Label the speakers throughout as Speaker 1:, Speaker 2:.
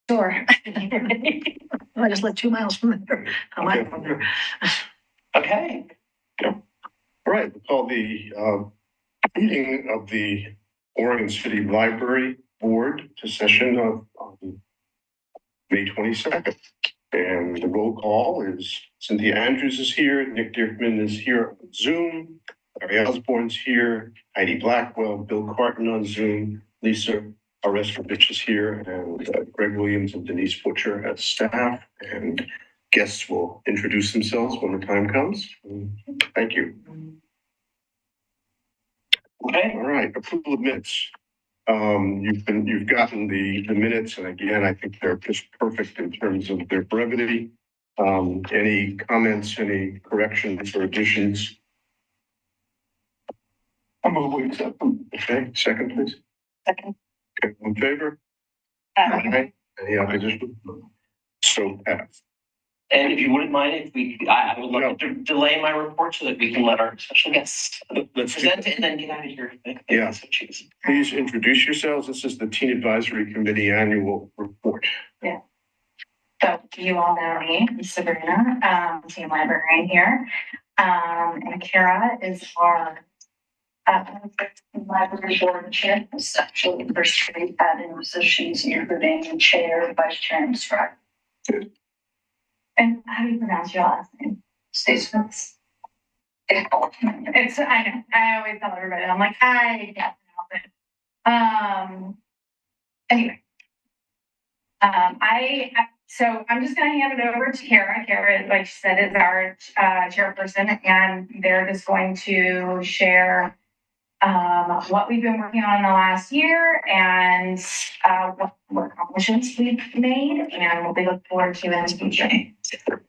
Speaker 1: Sure. I just live 2 miles from there. How am I from there?
Speaker 2: Okay.
Speaker 3: All right, we'll call the meeting of the Oregon City Library Board to session on May 22nd. And the roll call is Cynthia Andrews is here, Nick Dierkman is here on Zoom, Larry Osborne's here, Heidi Blackwell, Bill Carton on Zoom, Lisa Arestovich is here, and Greg Williams and Denise Butcher as staff. And guests will introduce themselves when the time comes. Thank you.
Speaker 2: Okay.
Speaker 3: All right, approval of minutes. You've gotten the minutes, and again, I think they're just perfect in terms of their brevity. Any comments, any corrections or additions?
Speaker 2: I'm going to accept them.
Speaker 3: Okay, second, please.
Speaker 1: Second.
Speaker 3: Okay, in favor?
Speaker 1: Aye.
Speaker 3: Any opposition? So passed.
Speaker 2: And if you wouldn't mind, I would like to delay my report so that we can let our special guests present it and then get out of here.
Speaker 3: Yeah. Please introduce yourselves. This is the Teen Advisory Committee Annual Report.
Speaker 4: Yeah. So you all know me, I'm Sabrina, teen librarian here. And Kara is our library board chair. It's actually the first grade admin positions, including chair, vice chair, and scribe.
Speaker 3: Good.
Speaker 4: And how do you pronounce your last name? Statements. I know. I always tell everybody. I'm like, I can't pronounce it. Anyway. So I'm just going to hand it over to Kara. Kara, like she said, is our chairperson, and they're just going to share what we've been working on in the last year and what accomplishments we've made and what we look forward to in the future.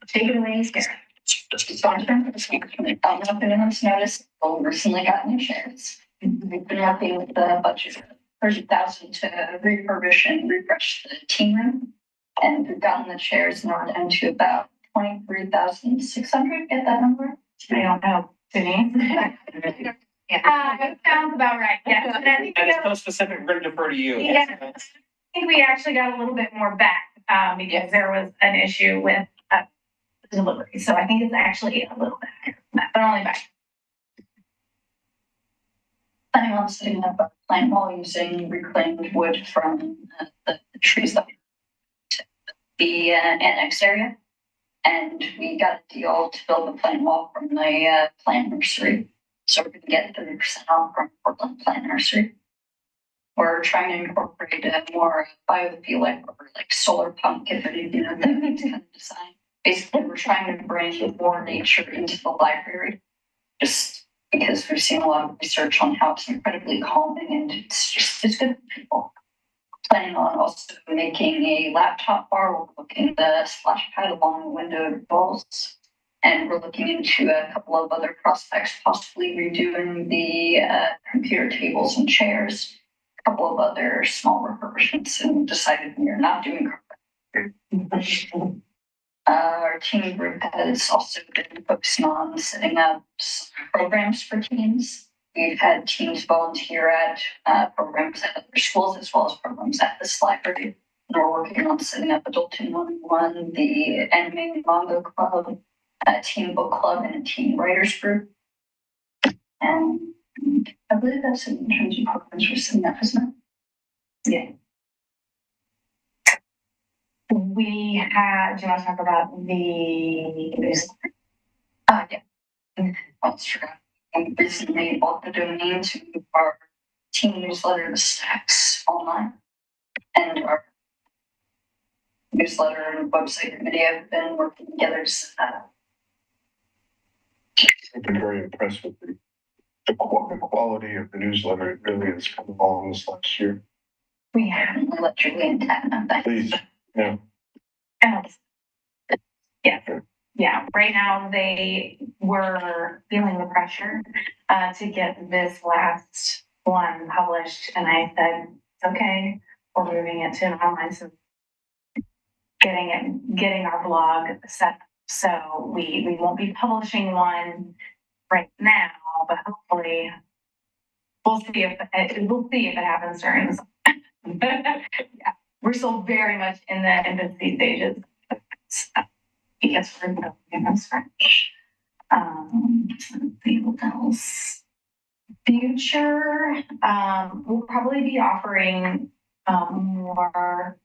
Speaker 4: Take it away, Kara.
Speaker 5: Sponsor this week. I don't know if anyone's noticed, but we recently got new chairs. We've been working with the budget of $30,000 to refurbish and refresh the team room. And we've gotten the chairs now down to about $23,600. Get that number?
Speaker 4: I don't know. Denise? It sounds about right. Yes. And I think
Speaker 2: And it's so specific, we're going to defer to you.
Speaker 4: Yeah. I think we actually got a little bit more back because there was an issue with delivery. So I think it's actually a little bit, but only back.
Speaker 5: Planning on setting up a plant wall using reclaimed wood from the trees that the annex area. And we got a deal to build the plant wall from the plant nursery. So we're going to get 30% off from Portland Plant Nursery. We're trying to incorporate a more biofuel like solar pump, if it, that kind of design. Basically, we're trying to bring more nature into the library, just because we've seen a lot of research on how it's incredibly calming and it's good for people. Planning on also making a laptop bar. We're looking at the splash pad along the window walls. And we're looking into a couple of other prospects, possibly redoing the computer tables and chairs, a couple of other small refurbishments, and decided we are not doing carpet. Our team group has also been focusing on setting up some programs for teens. We've had teams volunteer at programs at other schools as well as programs at this library. And we're working on setting up Adulting 101, the Anime and Manga Club, a teen book club, and a teen writers group. And I believe that's it in terms of programs we're setting up, isn't it?
Speaker 4: Yeah. Do you want to talk about the newsletter?
Speaker 5: Yeah. I almost forgot. We recently bought the domain to our team newsletter, the Stacks Online, and our newsletter and website committee have been working together to set that up.
Speaker 3: I've been very impressed with the quality of the newsletter. It really has come along this last year.
Speaker 5: We haven't let Julian know that.
Speaker 3: Please, yeah.
Speaker 4: Yeah. Right now they were feeling the pressure to get this last one published, and I said, "It's okay. We're moving it to an online, so getting our blog set up. So we won't be publishing one right now, but hopefully we'll see if it happens during this." Yeah. we're still very much in the infancy stages. Because we're from scratch. Let's see what else. Future, we'll probably be offering more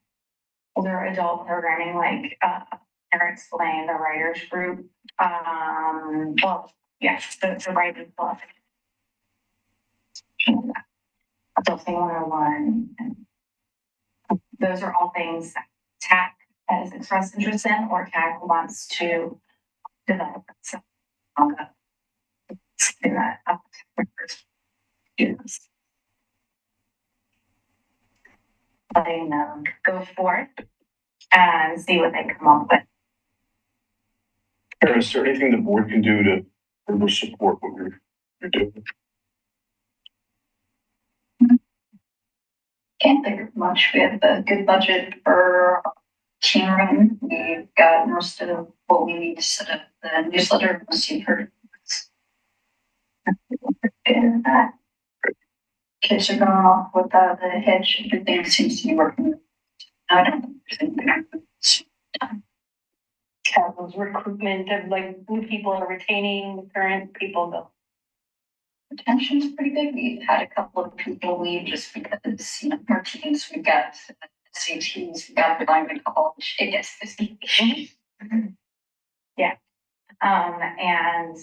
Speaker 4: older adult programming like Parents Lane, the writers group. Well, yes, the writers club. Adulting 101. And those are all things that TAC has expressed interest in or TAC wants to develop. So I'll go do that up first. Yes. Letting them go forth and see what they come up with.
Speaker 3: Kara, is there anything the board can do to further support what you're doing?
Speaker 5: Can't think of much. We have a good budget for team room. We've got most of what we need to set up the newsletter, once you've heard. And kids are going off without the hedge. Everything seems to be working. I don't think
Speaker 6: Those recruitment of like new people or retaining current people though.
Speaker 5: retention's pretty big. We've had a couple of people leave just because, our teams, we've got SATs, we've got the language college, it gets busy.
Speaker 4: And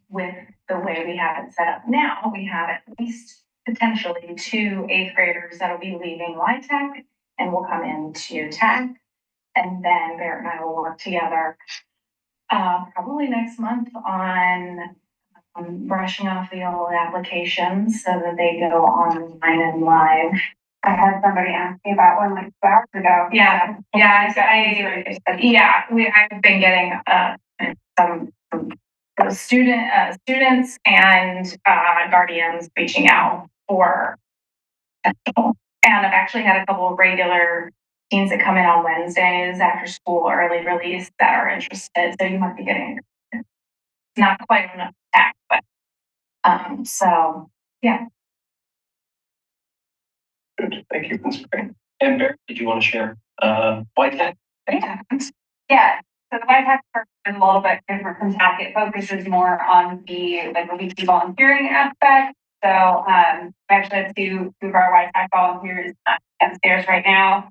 Speaker 4: with the way we have it set up now, we have at least potentially 2 8th graders that'll be leaving YTech and will come into TAC. And then Barrett and I will work together probably next month on brushing off the old applications so that they go online and live.
Speaker 7: I had somebody ask me about one like 2 hours ago.
Speaker 4: Yeah, I've been getting some students and guardians reaching out for, and I've actually had a couple of regular teens that come in on Wednesdays after school early release that are interested. So you might be getting not quite enough tack, but so yeah.
Speaker 2: Good, thank you, that's great. And Barry, did you want to share why that?
Speaker 7: Yeah, so the YTAC program is a little bit different from TAC. It focuses more on the weekly volunteering aspect. So I actually have two of our YTAC volunteers upstairs right now.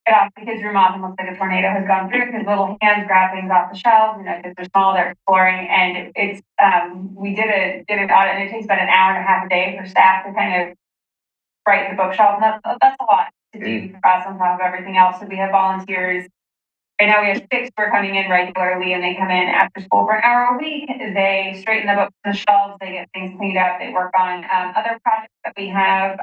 Speaker 7: Get off the kids' room often looks like a tornado has gone through because little hands grab things off the shelves, kids are small, they're exploring, and it's we did an audit, and it takes about an hour and a half a day for staff to kind of write the bookshelf, and that's a lot to do for us on top of everything else. So we have volunteers. Right now we have 6 who are coming in regularly, and they come in after school for an hour a week. They straighten the books on the shelves, they get things cleaned up, they work on other projects that we have,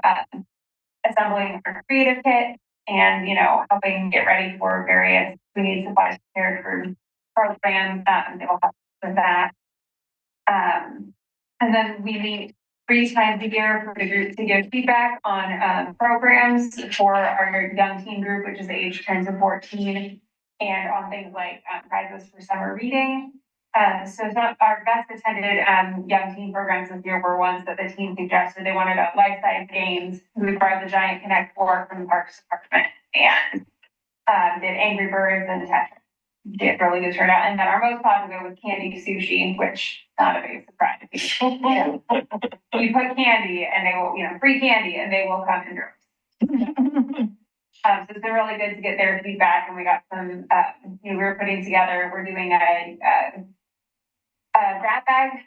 Speaker 7: assembling our creative kit, and helping get ready for various we need supplies prepared for programs. They will help with that. And then we meet 3 times a year for the group to give feedback on programs for our young teen group, which is age 10 to 14, and on things like prizes for summer reading. So some of our best attended young teen programs this year were ones that the team suggested. They wanted a life-size games. We borrowed the giant Connect 4 from the Parks Department and did Angry Birds and Tetris. Did really good turnout. And then our most popular was candy sushi, which not a big surprise. We put candy and they will, free candy, and they will come in droves. So it's been really good to get their feedback, and we got some, we were putting together, we're doing a grab bag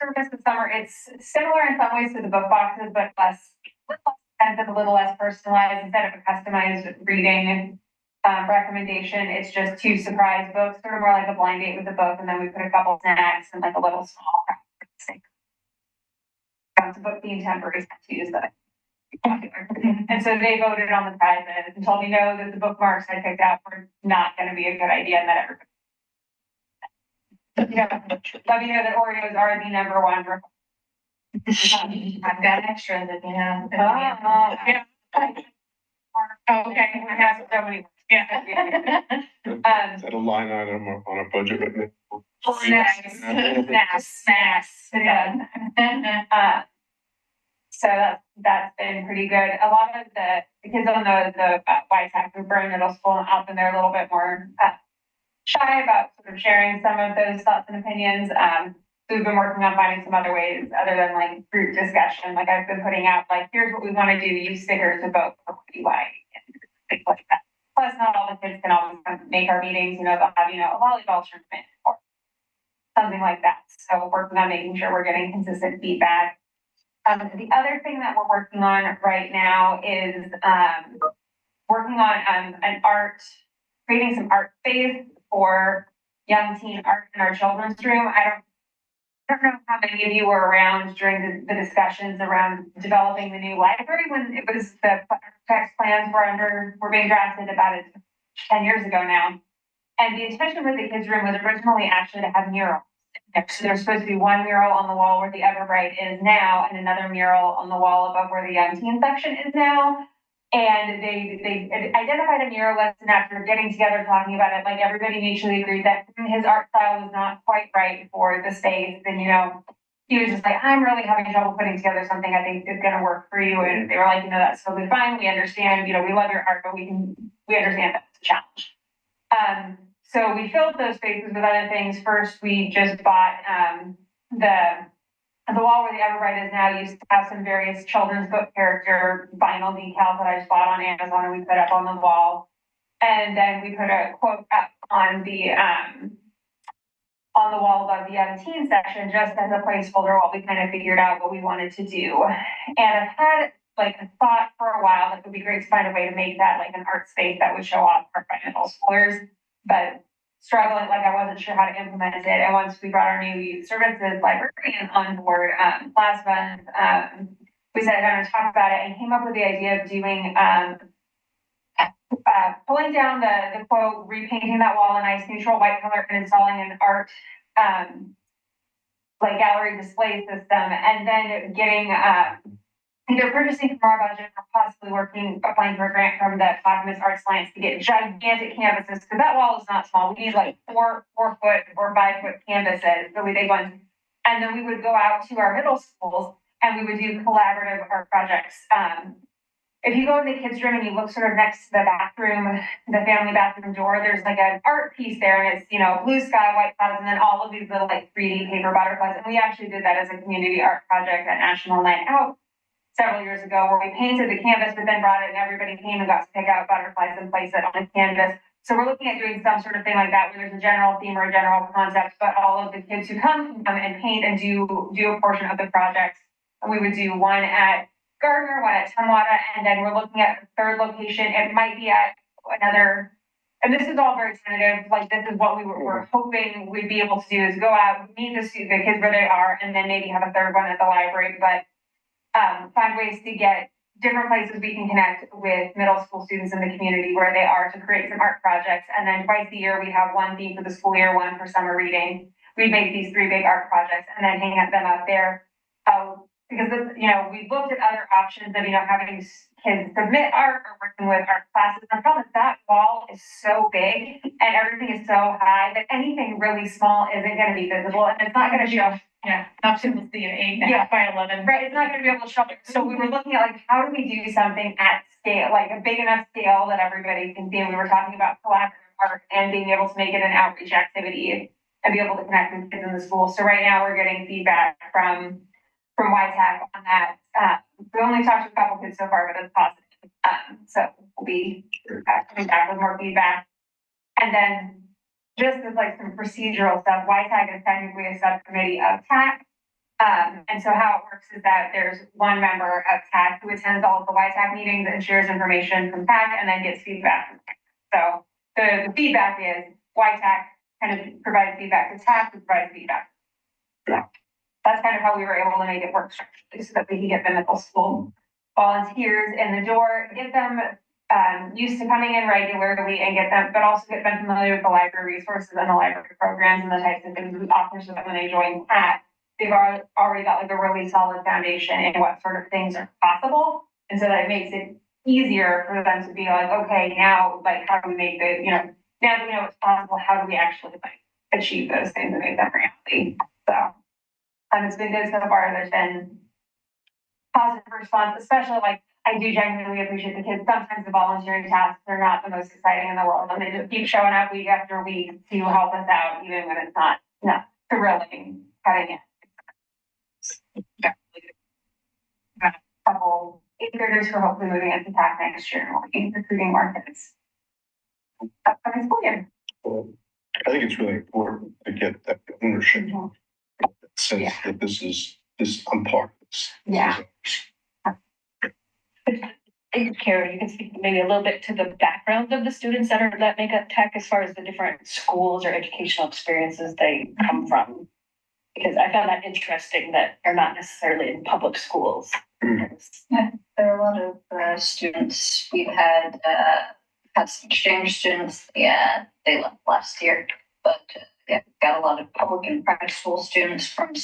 Speaker 7: service this summer. It's similar in some ways to the book boxes, but less expensive, a little less personalized. Instead of a customized reading recommendation, it's just 2 surprise books, sort of more like a blind date with the book, and then we put a couple snacks and like a little small thing. The book being temporary tattoos that popular. And so they voted on the prizes and told me no, that the bookmarks I picked out were not going to be a good idea, and that everybody. Let me know that Oreos are the number 1.
Speaker 4: I've got extra that
Speaker 7: yeah.
Speaker 4: Okay, I have so many.
Speaker 3: Is that a line item on a budget right now?
Speaker 4: Snacks. Yeah.
Speaker 7: that's been pretty good. A lot of the kids on the YTAC group are in middle school and often they're a little bit more shy about sort of sharing some of those thoughts and opinions. So we've been working on finding some other ways other than like group discussion. Like I've been putting out like, here's what we want to do, use stickers to vote for what you like and things like that. Plus, not all the kids can always make our meetings, they'll have, a volleyball tournament or something like that. So working on making sure we're getting consistent feedback. The other thing that we're working on right now is working on creating some art space for young teen art in our children's room. I don't know how many of you were around during the discussions around developing the new library when it was the architect's plans were being drafted about 10 years ago now. And the intention with the kids' room was originally actually to have murals. So there's supposed to be one mural on the wall where the Everbright is now, and another mural on the wall above where the young teen section is now. And they identified a muralist, and after getting together talking about it, like everybody mutually agreed that his art style was not quite right for the space. And he was just like, I'm really having trouble putting together something I think is going to work for you. And they were like, that's totally fine. We understand. We love your art, but we understand that it's a challenge. So we filled those spaces with other things. First, we just bought the wall where the Everbright is now used to have some various children's book character vinyl decals that I just bought on Amazon and we put up on the wall. And then we put a quote up on the wall above the young teen section just as a placeholder while we kind of figured out what we wanted to do. And I've had like a thought for a while that it would be great to find a way to make that like an art space that would show off art by middle schoolers, but struggling, like I wasn't sure how to implement it. And once we brought our new youth services librarian on board last month, we sat down and talked about it and came up with the idea of doing pulling down the quote, repainting that wall a nice neutral white color and installing an art like gallery display system, and then getting either purchasing from our budget or possibly applying for a grant from the Optimus Arts Alliance to get gigantic canvases, because that wall is not small. We need like 4 foot or 5 foot canvases, really big ones. And then we would go out to our middle schools and we would do collaborative art projects. If you go in the kids' room and you look sort of next to the bathroom, the family bathroom door, there's like an art piece there, and it's, blue sky, white clouds, and then all of these little like 3D paper butterflies. And we actually did that as a community art project at National Night Out several years ago, where we painted the canvas, but then brought it and everybody came and got to pick out butterflies and place it on the canvas. So we're looking at doing some sort of thing like that, where there's a general theme or a general concept, but all of the kids who come can come and paint and do a portion of the project. And we would do one at Gardner, one at Tumwater, and then we're looking at a third location. It might be at another, and this is all very tentative, like this is what we're hoping we'd be able to do, is go out, meet the kids where they are, and then maybe have a third one at the library, but find ways to get different places we can connect with middle school students in the community where they are to create some art projects. And then twice a year, we have one theme for the school year, one for summer reading. We make these 3 big art projects and then hang them up there. Because, we looked at other options of, having kids submit art or working with art classes. And the problem is that wall is so big and everything is so high that anything really small isn't going to be visible, and it's not going to show.
Speaker 6: Yeah, not to see an 8.5 by 11.
Speaker 7: Right, it's not going to be able to show up. So we were looking at like, how do we do something at scale, like a big enough scale that everybody can see? And we were talking about collaborative art and being able to make it an outreach activity and be able to connect with kids in the school. So right now we're getting feedback from YTAC on that. We only talked to a couple kids so far, but it's positive. So we'll be coming back with more feedback. And then just as like some procedural stuff, YTAC is technically a subcommittee of TAC. And so how it works is that there's one member of TAC who attends all of the YTAC meetings and shares information from TAC and then gets feedback from TAC. So the feedback is YTAC kind of provides feedback to TAC, who provides feedback. Yeah. That's kind of how we were able to make it work structurally, so that we can get the middle school volunteers in the door, get them used to coming in regularly, and get them, but also get them familiar with the library resources and the library programs and the types of things we offer, so that when they join TAC, they've already got like a really solid foundation in what sort of things are possible. And so that it makes it easier for them to be like, okay, now, like, how do we make the, now that we know what's possible, how do we actually like achieve those things and make them reality? So, it's been good so far. There's been positive response, especially like, I do genuinely appreciate the kids. Sometimes the voluntary tasks are not the most exciting in the world, and they just keep showing up week after week to help us out, even when it's not, thrilling, cutting it. Got a couple eighth graders who are hopefully moving into TAC next year, and recruiting more kids. Upcoming school year.
Speaker 3: Well, I think it's really important to get that ownership. Sense that I'm part of this.
Speaker 7: Yeah.
Speaker 6: Kara, you can speak maybe a little bit to the background of the students that make up tech as far as the different schools or educational experiences they come from. Because I found that interesting that they're not necessarily in public schools.
Speaker 5: Yeah, there are a lot of students. We've had some exchange students. Yeah, they left last year, but yeah, we've got a lot of public and private school students from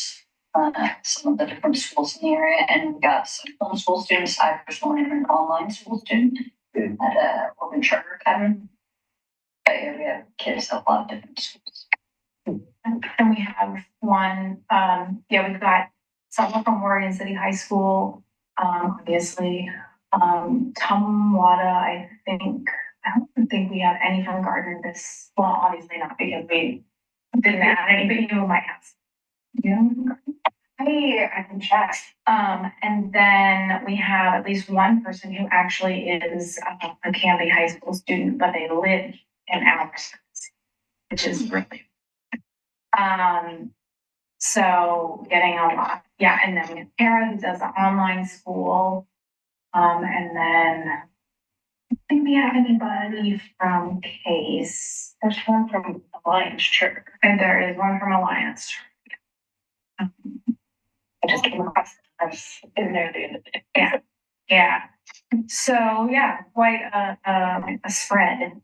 Speaker 5: some of the different schools in the area, and we've got some homeschool students. I personally am an online school student at Open Charter Academy. But yeah, we have kids at a lot of different schools.
Speaker 4: And we have one, we've got someone from Oregon City High School, obviously, Tumwada, I don't think we have any from Gardner well, obviously not because we didn't add any, but you might have. Yeah. I can check. And then we have at least one person who actually is a Canby High School student, but they live in Alberta, which is really. So getting a lot, and then we have Kara who does the online school. And then I think we have anybody from Case.
Speaker 6: There's one from Alliance Church.
Speaker 4: And there is one from Alliance.
Speaker 6: I just came across us in there the other day.
Speaker 4: Yeah. So quite a spread,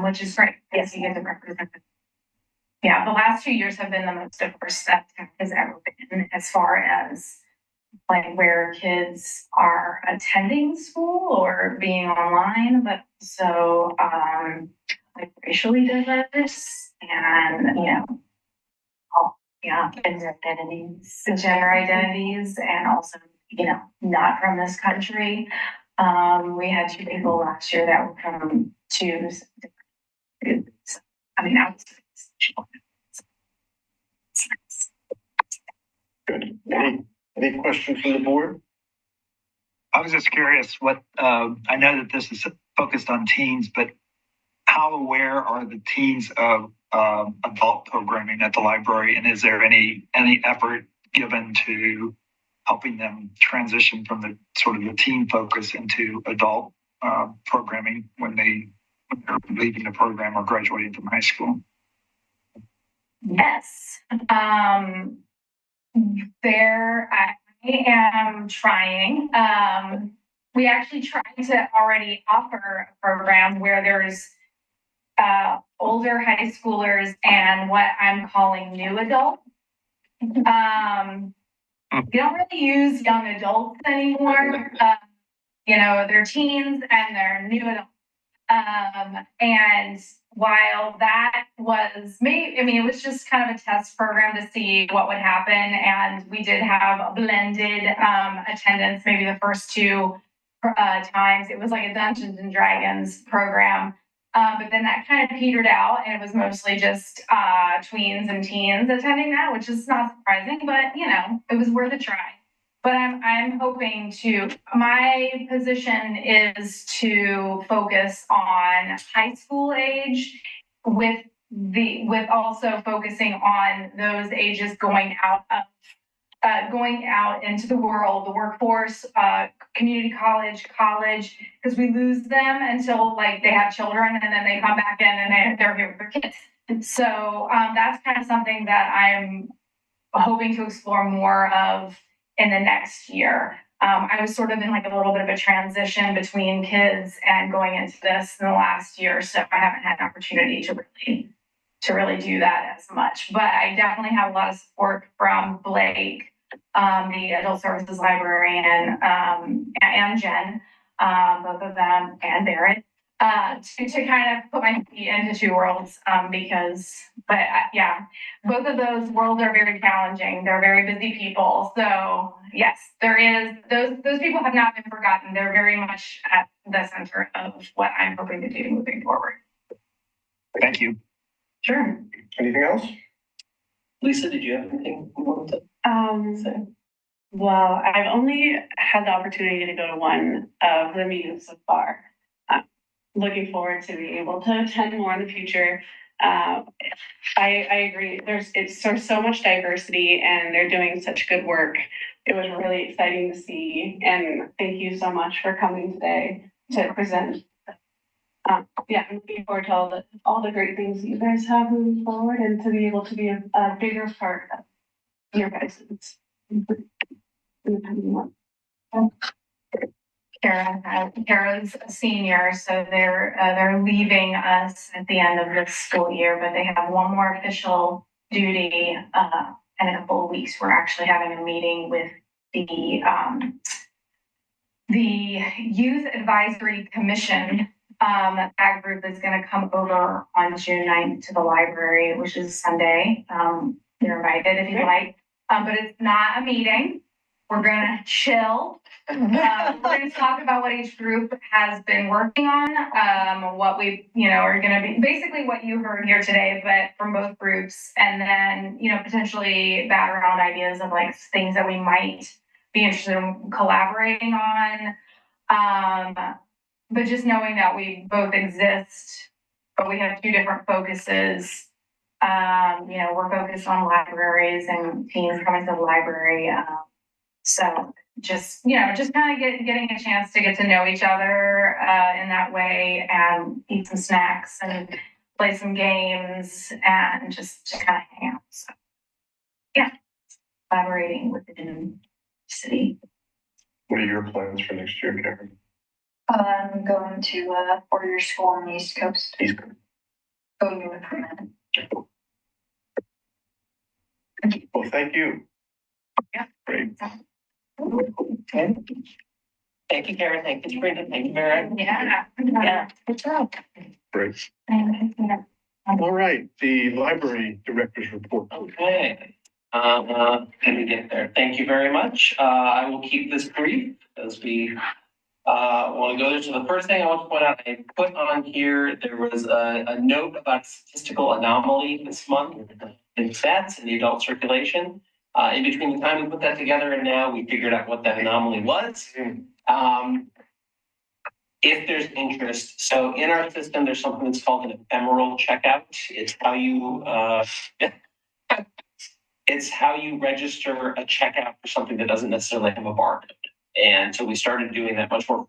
Speaker 4: which is great. Yes, you get to represent. Yeah, the last 2 years have been the most diverse that tech has ever been, as far as like where kids are attending school or being online, but so like racially diverse and gender identities, and also not from this country. We had 2 people last year that were from 2 different. I mean, I was.
Speaker 3: Good. Any questions from the board?
Speaker 8: I was just curious what, I know that this is focused on teens, but how aware are the teens of adult programming at the library? And is there any effort given to helping them transition from the sort of the teen focus into adult programming when they're leaving the program or graduating from high school?
Speaker 4: Yes. I am trying. We actually tried to already offer a program where there's older high schoolers and what I'm calling new adults. We don't really use young adults anymore. They're teens and they're new adults. And while that was it was just kind of a test program to see what would happen. And we did have a blended attendance, maybe the first 2 times. It was like a Dungeons and Dragons program. But then that kind of petered out, and it was mostly just tweens and teens attending that, which is not surprising, but it was worth a try. But I'm hoping my position is to focus on high school age with also focusing on those ages going out into the world, the workforce, community college, because we lose them until like they have children, and then they come back in and they're here with their kids. So that's kind of something that I'm hoping to explore more of in the next year. I was sort of in like a little bit of a transition between kids and going into this in the last year, so I haven't had an opportunity to really do that as much. But I definitely have a lot of support from Blake, the adult services librarian, and Jen, both of them, and Barrett. to kind of put my feet into two worlds, yeah, both of those worlds are very challenging. They're very busy people. So yes, those people have not been forgotten. They're very much at the center of what I'm hoping to do moving forward.
Speaker 8: Thank you.
Speaker 4: Sure.
Speaker 3: Anything else?
Speaker 2: Lisa, did you have anything you wanted to say?
Speaker 9: Well, I've only had the opportunity to go to one of the meetings so far. Looking forward to being able to attend more in the future. I agree. There's so much diversity and they're doing such good work. It was really exciting to see. And thank you so much for coming today to present. Yeah, I'm looking forward to all the great things that you guys have moving forward and to be able to be a bigger part of your guys'
Speaker 4: Kara's a senior, so they're leaving us at the end of this school year, but they have one more official duty in a couple of weeks. We're actually having a meeting with the Youth Advisory Commission. That group is going to come over on June 9th to the library, which is Sunday. You're invited if you'd like, but it's not a meeting. We're going to chill. We're going to talk about what each group has been working on, what we, are going to be basically what you heard here today, but from both groups, and then, potentially bat around ideas of like things that we might be interested in collaborating on. But just knowing that we both exist, but we have two different focuses. We're focused on libraries and teens coming to the library. So just kind of getting a chance to get to know each other in that way and eat some snacks and play some games and just kind of hang out. So yeah, collaborating within the city.
Speaker 3: What are your plans for next year, Karen?
Speaker 5: I'm going to a four-year school on the East Coast. Going to improvement.
Speaker 3: Well, thank you.
Speaker 4: Yeah.
Speaker 3: Great.
Speaker 2: Okay. Thank you, Karen. Thank you, Sabrina. Thank you, Mary.
Speaker 4: Yeah.
Speaker 2: Good job.
Speaker 3: Great. All right, the library director's report.
Speaker 2: Okay. Let me get there. Thank you very much. I will keep this brief as we want to go there. So the first thing I want to point out, I put on here, there was a note about statistical anomaly this month in stats in the adult circulation. In between the time we put that together and now, we figured out what that anomaly was. If there's interest, so in our system, there's something that's called an ephemeral checkout. It's how you it's how you register a checkout for something that doesn't necessarily have a barcode. And so we started doing that much more.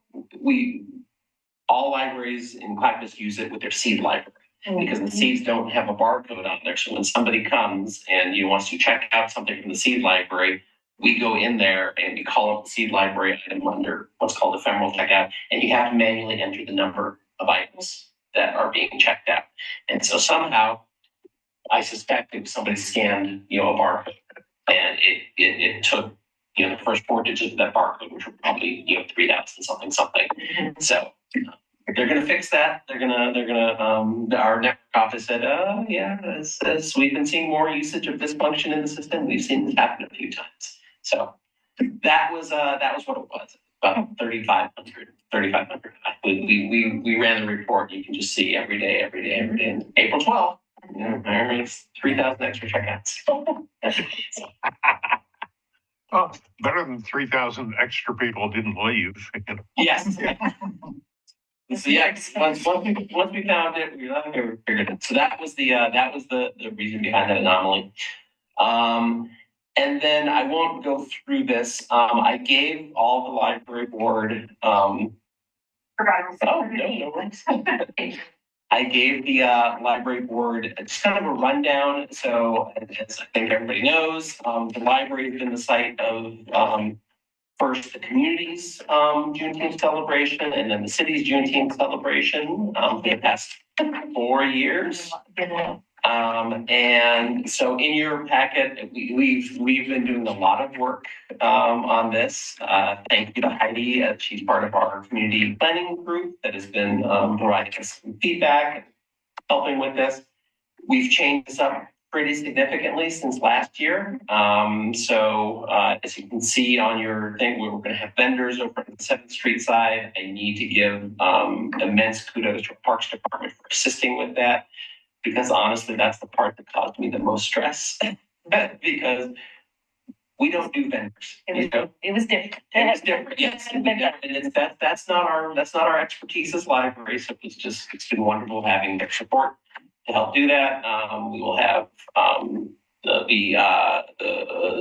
Speaker 2: All libraries in Clackamas use it with their seed library because the seeds don't have a barcode on there. So when somebody comes and wants to check out something from the seed library, we go in there and we call up the seed library item under what's called ephemeral checkout, and you have to manually enter the number of items that are being checked out. And so somehow, I suspect if somebody scanned, a barcode, and it took, the first four digits of that barcode, which were probably, 3,000 something. So they're going to fix that. They're going to, our network office said, as we've been seeing more usage of this function in the system, we've seen this happen a few times. So that was what it was, about 3,500. We ran the report. You can just see every day. And April 12th, there makes 3,000 extra checkouts.
Speaker 10: Oh, better than 3,000 extra people didn't leave.
Speaker 2: Yes. So yes, once we found it, we figured it. So that was the reason behind that anomaly. And then I won't go through this. I gave all the library board. I gave the library board just kind of a rundown. So as I think everybody knows, the library has been the site of first the community's Juneteenth celebration and then the city's Juneteenth celebration for the past 4 years. And so in your packet, we've been doing a lot of work on this. Thank you to Heidi. She's part of our community planning group that has been providing us some feedback, helping with this. We've changed this up pretty significantly since last year. As you can see on your thing, we're going to have vendors over on the 7th Street side. I need to give immense kudos to our Parks Department for assisting with that, because honestly, that's the part that caused me the most stress because we don't do vendors.
Speaker 6: It was different.
Speaker 2: It was different, yes. And that's not our expertise as library. So it's been wonderful having their support to help do that. We will have the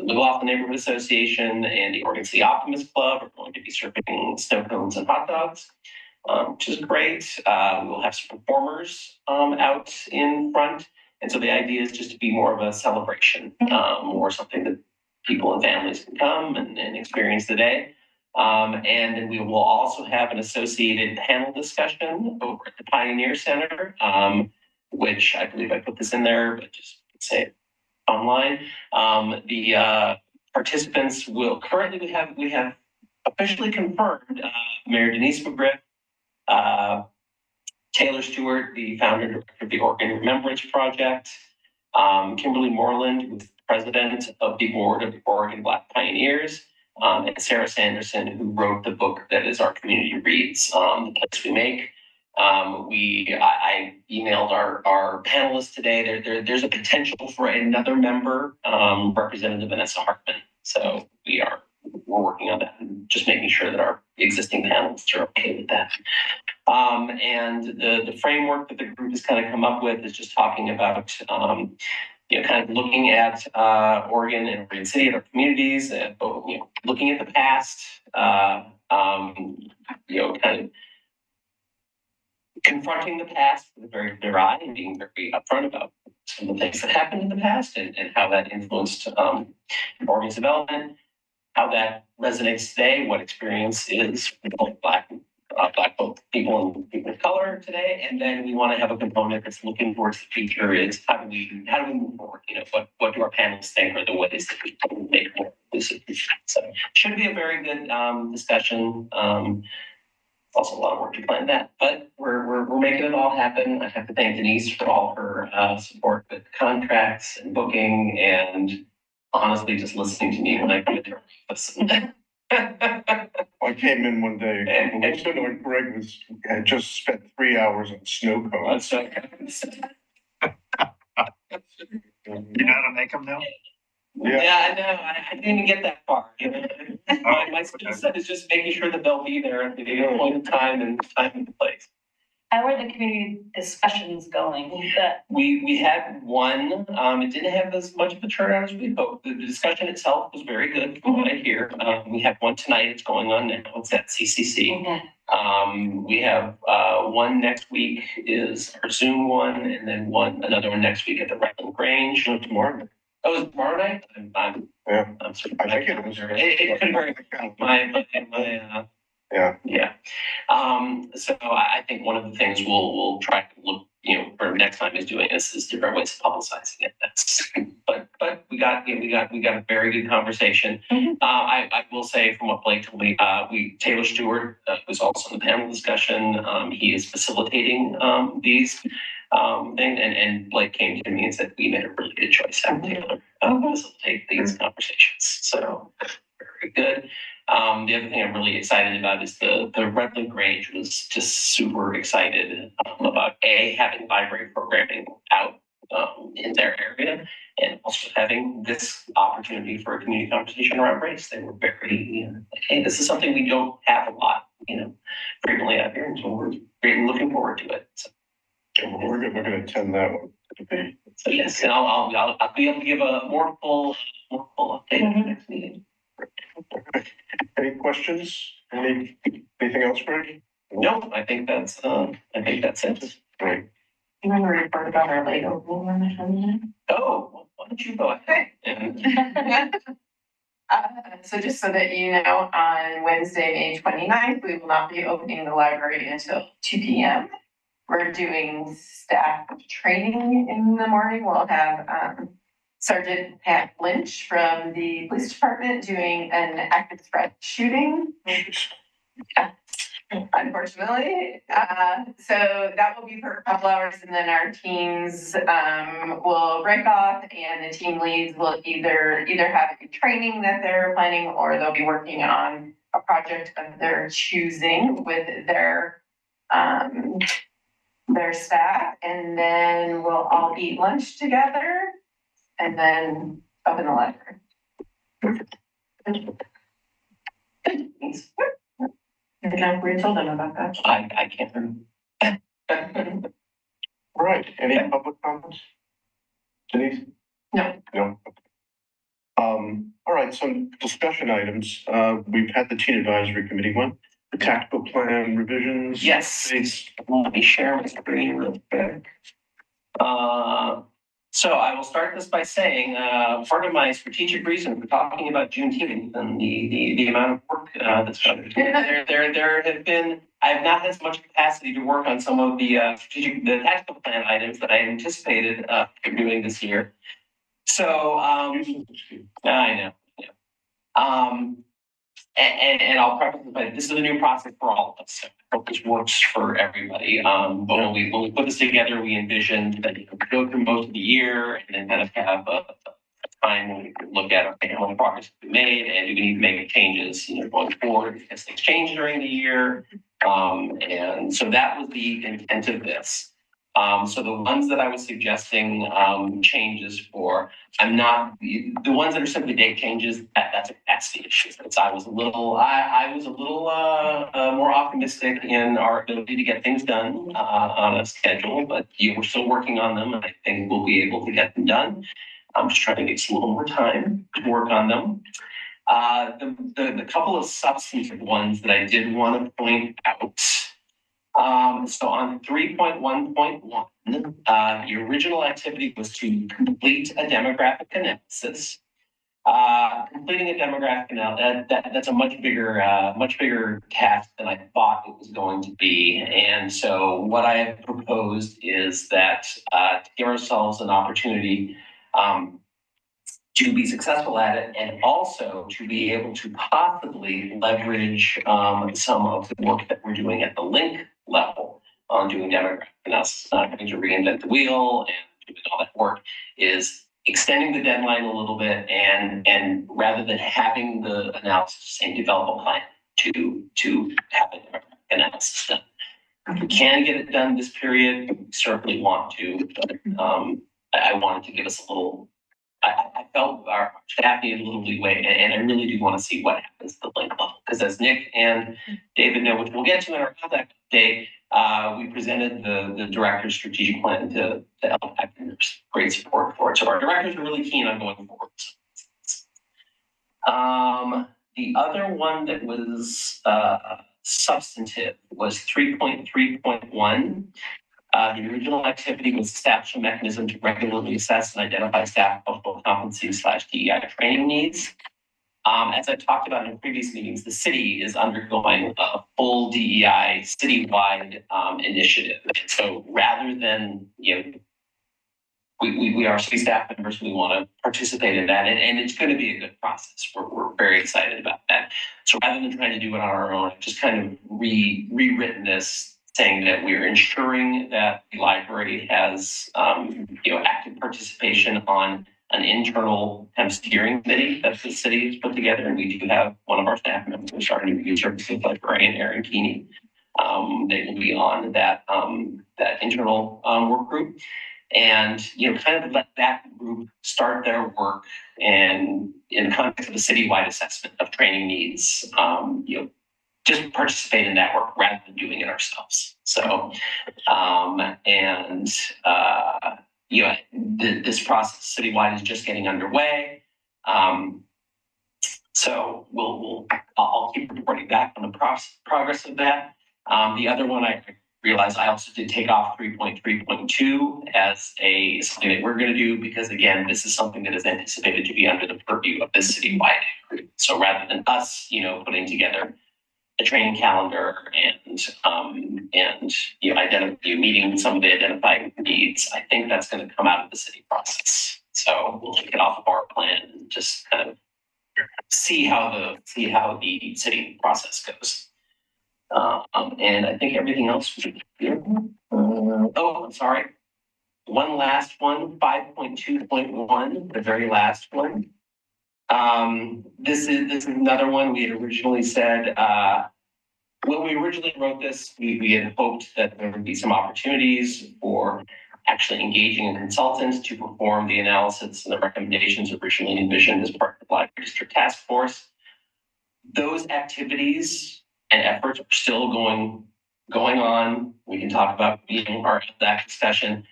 Speaker 2: McLaughlin Neighborhood Association and the Oregon City Optimist Club are going to be serving snow cones and hot dogs, which is great. We will have some performers out in front. And so the idea is just to be more of a celebration, or something that people and families can come and experience the day. And then we will also have an associated panel discussion over at the Pioneer Center, which I believe I put this in there, but just say it online. The participants will currently, we have officially confirmed Mayor Denise McGriff, Taylor Stewart, the founder and director of the Oregon Remembrance Project, Kimberly Moreland, who is president of the board of the Oregon Black Pioneers, and Sarah Sanderson, who wrote the book that is our community reads, The Place We Make. I emailed our panelists today. There's a potential for another member, Representative Vanessa Hartman. So we're working on that and just making sure that our existing panelists are okay with that. And the framework that the group has kind of come up with is just talking about, kind of looking at Oregon and Oregon City and our communities, and looking at the past, kind of confronting the past with a very clear eye and being very upfront about some of the things that happened in the past and how that influenced Oregon's development, how that resonates today, what experience is for black both people and people of color today. And then we want to have a component that's looking towards the future is how do we move forward? What do our panelists think are the ways that we can make more inclusive? So it should be a very good discussion. Also a lot of work to plan that, but we're making it all happen. I have to thank Denise for all her support with contracts and booking, and honestly just listening to me when I come into her office.
Speaker 3: I came in one day and when Greg had just spent 3 hours on snow cones.
Speaker 8: You know how to make them now?
Speaker 2: Yeah, I know. I didn't even get that far. My skill set is just making sure that they'll be there at the point in time and place.
Speaker 6: How are the community discussions going?
Speaker 2: We had one. It didn't have as much of a turnout as we hoped. The discussion itself was very good from what I hear. We have one tonight. It's going on now. It's at CCC. We have one next week is our Zoom one, and then another one next week at the Redland Grange.
Speaker 3: Tomorrow.
Speaker 2: Oh, is it tomorrow night? I'm
Speaker 3: I think it was.
Speaker 2: It could very yeah. So I think one of the things we'll try to look, for next time is doing this is different ways of publicizing it. But we got a very good conversation. I will say from what Blake told me, Taylor Stewart was also in the panel discussion. He is facilitating these things, and Blake came to me and said we made a really good choice having Taylor facilitate these conversations. So very good. The other thing I'm really excited about is the Redland Grange was just super excited about having library programming out in their area, and also having this opportunity for a community conversation around race. They were very like, hey, this is something we don't have a lot, frequently out here, and so we're really looking forward to it. So,
Speaker 3: we're going to attend that one.
Speaker 2: So yes, and I'll be able to give a more full update at the next meeting.
Speaker 3: Any questions? Anything else, Greg?
Speaker 2: No, I think that's it.
Speaker 3: Great.
Speaker 4: You want to report about our late opening?
Speaker 2: Oh, why don't you go ahead?
Speaker 11: So just so that you know, on Wednesday, May 29th, we will not be opening the library until 2 p.m. we're doing staff training in the morning. We'll have, Sergeant Pat Lynch from the police department doing an active threat shooting. Unfortunately, so that will be for a couple hours, and then our teams will break off, and the team leads will either have a training that they're planning, or they'll be working on a project of their choosing with their staff, and then we'll all eat lunch together, and then open the library. Thanks. I don't know if we told them about that.
Speaker 2: I can't remember.
Speaker 3: All right, any public comments? Denise?
Speaker 11: No.
Speaker 3: No. All right, some discussion items. We've had the teen advisory committee one, the tactical plan revisions.
Speaker 2: Yes, let me share my screen real quick. So I will start this by saying, part of my strategic reason for talking about Juneteenth and the amount of work that's done. There have been, I have not had as much capacity to work on some of the the tactical plan items that I anticipated doing this year. So I know. Yeah. And I'll preface this by, this is a new process for all of us. I hope this works for everybody. But when we put this together, we envisioned that we go through most of the year and then kind of have a time when we can look at how much progress we made, and do we need to make changes, going forward as things change during the year. And so that was the intent of this. So the ones that I was suggesting changes for, I'm not, the ones that are simply date changes, that's the issue. I was a little more optimistic in our ability to get things done on a schedule, but we're still working on them, and I think we'll be able to get them done. I'm just trying to get a little more time to work on them. The couple of substantive ones that I did want to point out. So on 3.1.1, the original activity was to complete a demographic analysis. Completing a demographic analysis, that's a much bigger task than I thought it was going to be. And so what I have proposed is that to give ourselves an opportunity to be successful at it, and also to be able to possibly leverage some of the work that we're doing at the link level on doing demographic analysis, not having to reinvent the wheel and doing all that work, is extending the deadline a little bit, and rather than having the analysis and develop a plan to have a demographic analysis done. If we can get it done this period, we certainly want to, but I wanted to give us a little, I felt our staff needed a little leeway, and I really do want to see what happens at the link level. Because as Nick and David know, which we'll get to in our contact update, we presented the director's strategic plan to LPAC, and there's great support for it. So our directors are really keen on going forward. The other one that was substantive was 3.3.1. The original activity was establish a mechanism to regularly assess and identify staff functional competency/DEI training needs. As I talked about in previous meetings, the city is undergoing a full DEI citywide initiative. And so rather than, we are city staff members, we want to participate in that, and it's going to be a good process. We're very excited about that. So rather than trying to do it on our own, I've just kind of rewritten this, saying that we're ensuring that the library has, active participation on an internal kind of steering committee that the city has put together. And we do have one of our staff members, our new services librarian, Erin Keeney. They will be on that internal work group, and kind of let that group start their work, and in the context of a citywide assessment of training needs, just participate in that work rather than doing it ourselves. So, this process citywide is just getting underway. So I'll keep reporting back on the progress of that. The other one, I realized I also did take off 3.3.2 as something that we're going to do, because again, this is something that is anticipated to be under the purview of this citywide group. So rather than us, putting together a training calendar meeting some of the identified needs. I think that's going to come out of the city process. So we'll take it off of our plan and just kind of see how the city process goes. And I think everything else was here. I'm sorry. One last one, 5.2.1, the very last one. This is another one we had originally said, when we originally wrote this, we had hoped that there would be some opportunities for actually engaging a consultant to perform the analysis and the recommendations originally envisioned as part of the Library District Task Force. Those activities and efforts are still going on. We can talk about that discussion.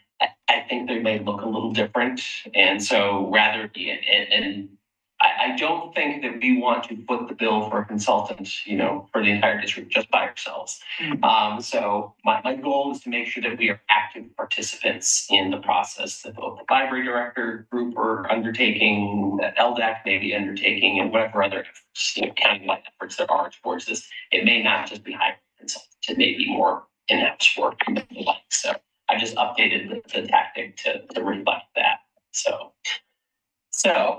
Speaker 2: I think they may look a little different. And so I don't think that we want to foot the bill for a consultant, for the entire district just by ourselves. So my goal is to make sure that we are active participants in the process that both the library director group are undertaking, that LDAC may be undertaking, and whatever other efforts, county-wide efforts there are towards this. It may not just be hiring consultants, it may be more in-house work and the like. So I just updated the tactic to reflect that. So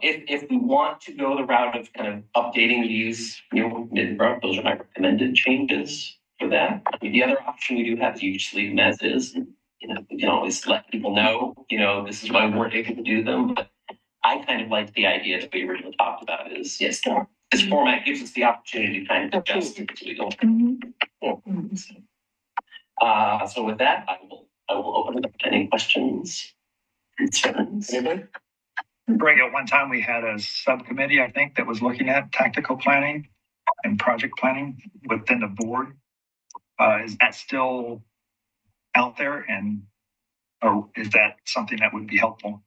Speaker 2: if we want to go the route of kind of updating these, mid-route, those are my recommended changes for that. I mean, the other option we do have is you just leave them as is. And, we can always let people know, this is why we're able to do them. But I kind of like the idea that we originally talked about is, yes, this format gives us the opportunity to kind of adjust it as we go. So with that, I will open it up to any questions, concerns. Anybody?
Speaker 8: Greg, at one time we had a subcommittee, I think, that was looking at tactical planning and project planning within the board. Is that still out there, or is that something that would be helpful?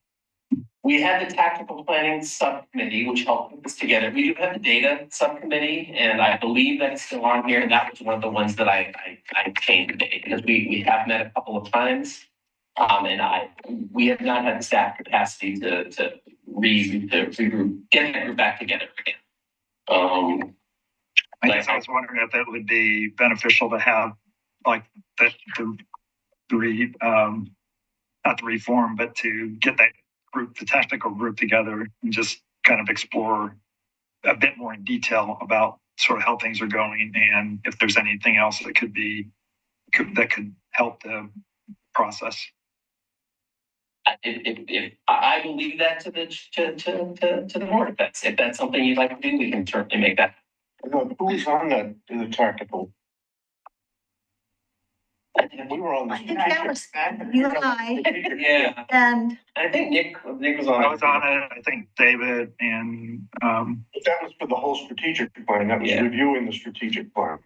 Speaker 2: We had the tactical planning subcommittee, which helped put this together. We do have the data subcommittee, and I believe that it's still on here. That was one of the ones that I changed today because we have met a couple of times. We have not had the staff capacity to regroup, get that group back together again.
Speaker 8: I guess I was wondering if that would be beneficial to have, like, not to reform, but to get that group, the tactical group together and just kind of explore a bit more in detail about sort of how things are going and if there's anything else that could help the process.
Speaker 2: If I will leave that to the board. If that's something you'd like to do, we can certainly make that.
Speaker 3: Who's on the tactical? We were on
Speaker 1: I think that was you and I,
Speaker 2: Yeah,
Speaker 1: and
Speaker 2: I think Nick was on.
Speaker 8: I was on it. I think David and
Speaker 3: But that was for the whole strategic plan. That was reviewing the strategic plan.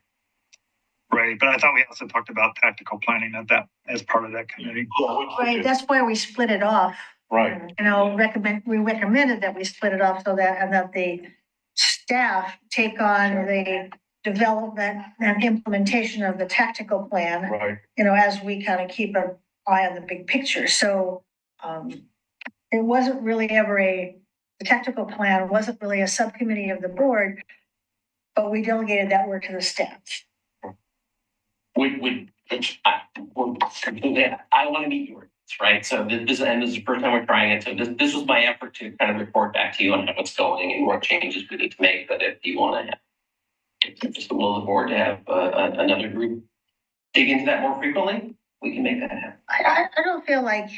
Speaker 8: right. But I thought we also talked about tactical planning as part of that committee.
Speaker 1: right, that's where we split it off.
Speaker 3: Right.
Speaker 1: We recommended that we split it off so that the staff take on the development and implementation of the tactical plan.
Speaker 3: Right.
Speaker 1: As we kind of keep an eye on the big picture. So it wasn't really ever the tactical plan wasn't really a subcommittee of the board, but we delegated that work to the staff.
Speaker 2: I want to meet your needs, right? So this is the first time we're trying it. So this was my effort to kind of report back to you on how it's going and what changes we need to make. But if you want to have just the will of the board to have another group dig into that more frequently, we can make that happen.
Speaker 1: I don't feel like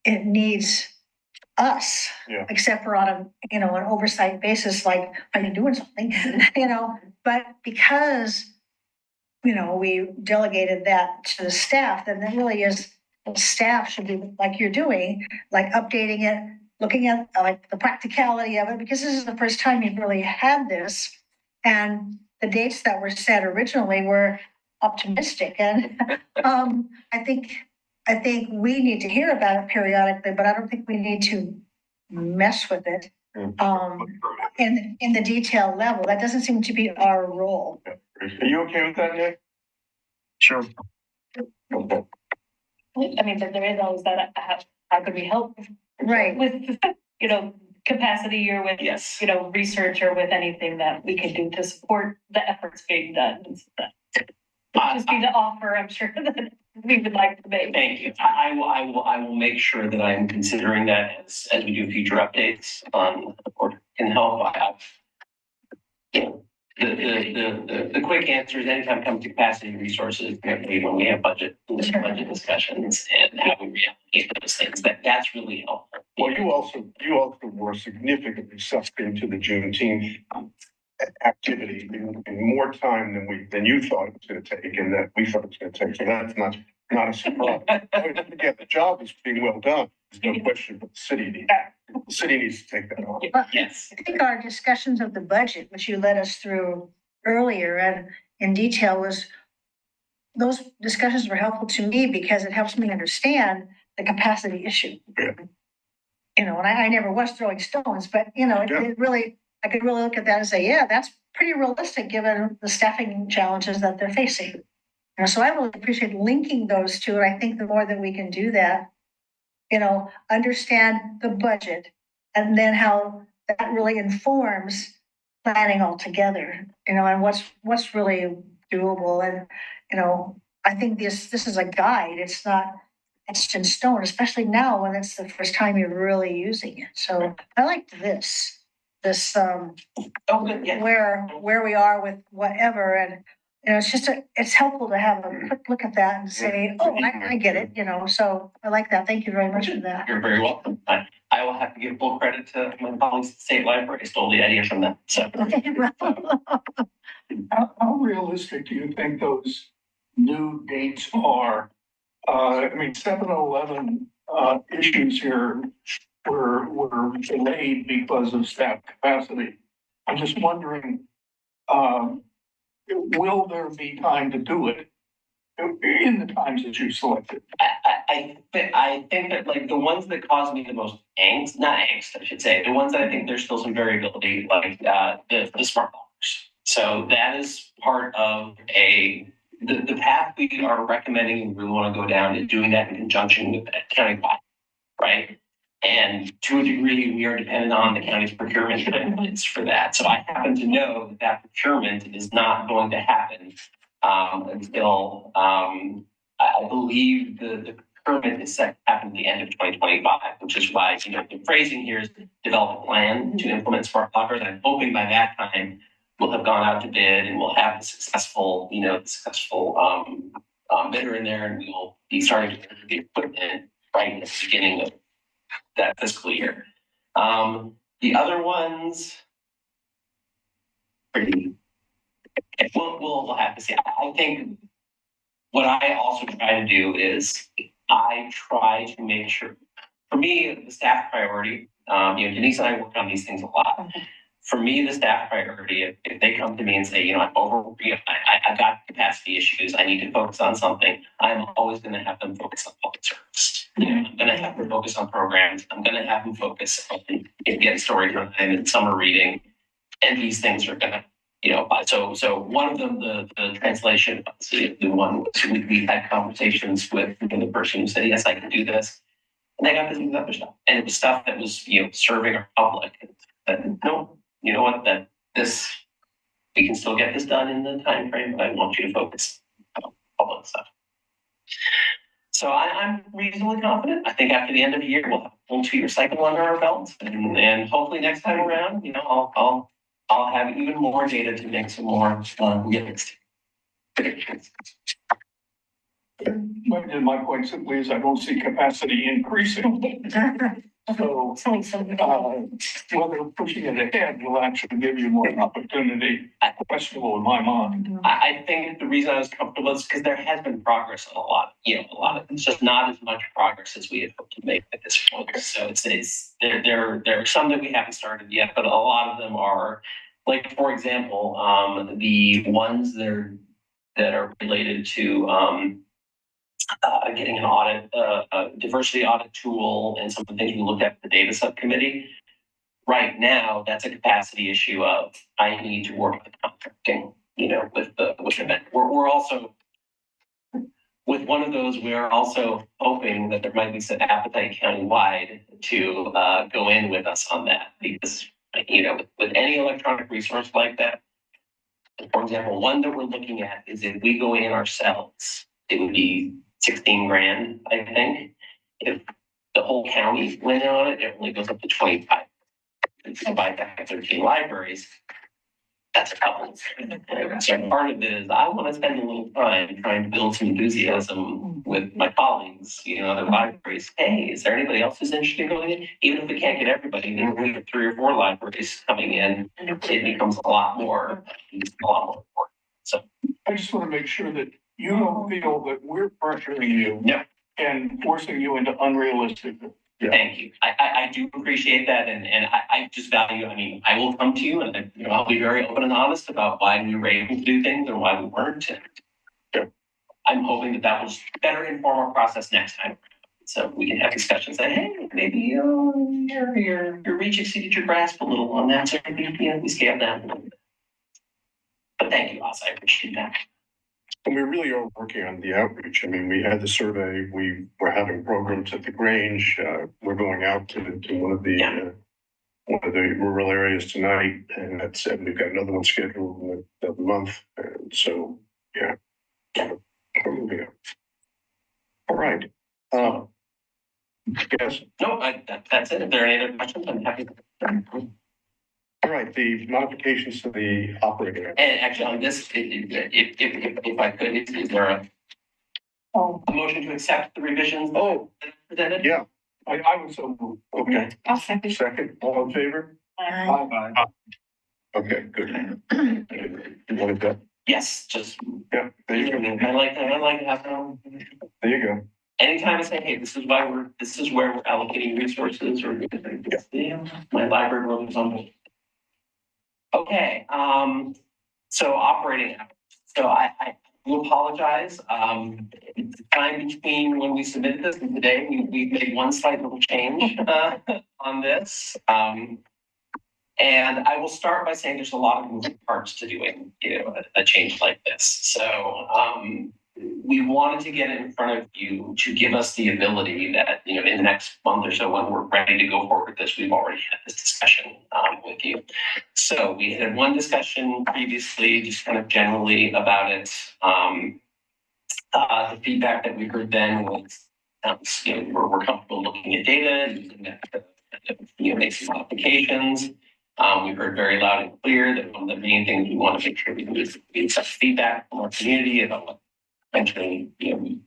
Speaker 1: it needs us, except for on an oversight basis, like, are you doing something, but because, we delegated that to the staff, then there really is, the staff should be like you're doing, like updating it, looking at like the practicality of it, because this is the first time you've really had this. And the dates that were set originally were optimistic. And I think we need to hear about it periodically, but I don't think we need to mess with it in the detail level. That doesn't seem to be our role.
Speaker 3: Are you okay with that, Nick?
Speaker 8: Sure.
Speaker 6: I mean, but there is always that, how could we help?
Speaker 1: Right.
Speaker 6: With, capacity or with,
Speaker 2: Yes.
Speaker 6: Research or with anything that we can do to support the efforts being done. just be the offer, I'm sure that we would like to make.
Speaker 2: Thank you. I will make sure that I'm considering that as we do future updates on, or can help. I have, you know, the quick answer is anytime it comes to capacity and resources, when we have budget discussions and how we reallocate those things, that's really helpful.
Speaker 3: Well, you also were significantly sucked into the Juneteenth activity in more time than you thought it was going to take, and that we thought it was going to take. So that's not a surprise. Again, the job is being well done. There's no question, but the city needs to take that on.
Speaker 2: Yes.
Speaker 1: I think our discussions of the budget, which you led us through earlier and in detail, those discussions were helpful to me because it helps me understand the capacity issue.
Speaker 3: Yeah.
Speaker 1: You know, and I never was throwing stones, but you know, it really, I could really look at that and say, yeah, that's pretty realistic given the staffing challenges that they're facing. You know, so I really appreciate linking those two. And I think the more that we can do that, you know, understand the budget and then how that really informs planning altogether, you know, and what's really doable. And, you know, I think this is a guide. It's not etched in stone, especially now when it's the first time you're really using it. So I liked this where we are with whatever. And, you know, it's helpful to have a quick look at that and say, oh, I get it, you know, so I like that. Thank you very much for that.
Speaker 2: You're very welcome. I will have to give full credit to my colleagues at the state library. I stole the idea from them. So.
Speaker 12: How realistic do you think those new dates are? I mean, 7-Eleven issues here were delayed because of staff capacity. I'm just wondering, will there be time to do it in the times that you selected?
Speaker 2: I think that like the ones that cause me the most angst, not angst, I should say, the ones that I think there's still some variability, like the smart lockers. So that is part of the path we are recommending and we want to go down is doing that in conjunction with the county wide, right? And to a degree, we are dependent on the county's procurement timelines for that. So I happen to know that procurement is not going to happen until I believe the procurement is set to happen at the end of 2025, which is why, you know, the phrasing here is develop a plan to implement smart lockers. I'm hoping by that time we'll have gone out to bid and we'll have the successful bidder in there, and we will be starting to order the equipment right at the beginning of that fiscal year. The other ones, we'll have to see. I think what I also try to do is I try to make sure, for me, the staff priority, you know, Denise and I work on these things a lot. For me, the staff priority, if they come to me and say, you know, I got capacity issues, I need to focus on something, I'm always going to have them focus on public service. You know, I'm going to have them focus on programs. I'm going to have them focus on getting story time and summer reading. And these things are going to, you know, so one of them, the translation, the one we had conversations with the person who said, yes, I can do this. And I got this other stuff. And it was stuff that was, you know, serving our public. And no, you know what, we can still get this done in the time frame, but I want you to focus on public stuff. So I'm reasonably confident. I think after the end of the year, we'll have a full 2-year cycle under our belts, and hopefully next time around, you know, I'll have even more data to make some more realistic predictions.
Speaker 12: My point simply is I don't see capacity increasing. So whether pushing it ahead will actually give you more opportunity, questionable in my mind.
Speaker 2: I think the reason I was comfortable is because there has been progress on a lot of it's just not as much progress as we had hoped to make at this point. So there are some that we haven't started yet, but a lot of them are, like, for example, the ones that are related to getting an audit, a diversity audit tool, and some of the things we looked at the data subcommittee. Right now, that's a capacity issue of I need to work with the contracting, you know, with the vendor. We're also with one of those. We're also hoping that there might be some appetite countywide to go in with us on that, because, you know, with any electronic resource like that, example, one that we're looking at is if we go in ourselves, it would be 16 grand, I think. If the whole county went on it, it only goes up to 25. And so by that 13 libraries, that's a couple. So part of it is I want to spend a little time trying to build some enthusiasm with my colleagues, other libraries. Hey, is there anybody else who's interested in going in? Even if we can't get everybody, then we have 3 or 4 libraries coming in, it becomes a lot more important. So
Speaker 12: I just want to make sure that you don't feel that we're pressuring you.
Speaker 2: No.
Speaker 12: And forcing you into unrealistic.
Speaker 2: Thank you. I do appreciate that. And I just value, I will come to you and I'll be very open and honest about why we were able to do things and why we weren't. And I'm hoping that will better inform our process next time. So we can have discussions that, hey, maybe your reach exceeded your grasp a little on that. So maybe we scaled down a little bit. But thank you, Oz. I appreciate that.
Speaker 3: And we really are working on the outreach. We had the survey, we were having programs at the Grange. We're going out to one of the rural areas tonight, and we've got another one scheduled in the month. And so, yeah, we're moving on. All right. Yes.
Speaker 2: No, that's it. If there are any other questions, I'm happy to.
Speaker 3: All right, the modifications to the operating.
Speaker 2: And actually on this, if I could, is there a motion to accept the revisions?
Speaker 3: Oh,
Speaker 2: presented?
Speaker 3: yeah.
Speaker 12: I would so move.
Speaker 3: Okay.
Speaker 6: I'll second.
Speaker 3: Second, all in favor?
Speaker 12: Aye.
Speaker 3: Okay, good. You wanted that?
Speaker 2: Yes, just.
Speaker 3: Yeah, there you go.
Speaker 2: I like to have them.
Speaker 3: There you go.
Speaker 2: Anytime I say, hey, this is where we're allocating resources or my library room is on. Okay, so operating hours. So I will apologize. The time between when we submitted this and today, we've made one slight little change on this. And I will start by saying there's a lot of moving parts to doing a change like this. So we wanted to get it in front of you to give us the ability that, in the next month or so when we're ready to go forward with this, we've already had this discussion with you. So we had one discussion previously, just kind of generally about it. The feedback that we heard then was, we're comfortable looking at data and make some modifications. We heard very loud and clear that one of the main things we want to make sure we do is we accept feedback from our community about what potentially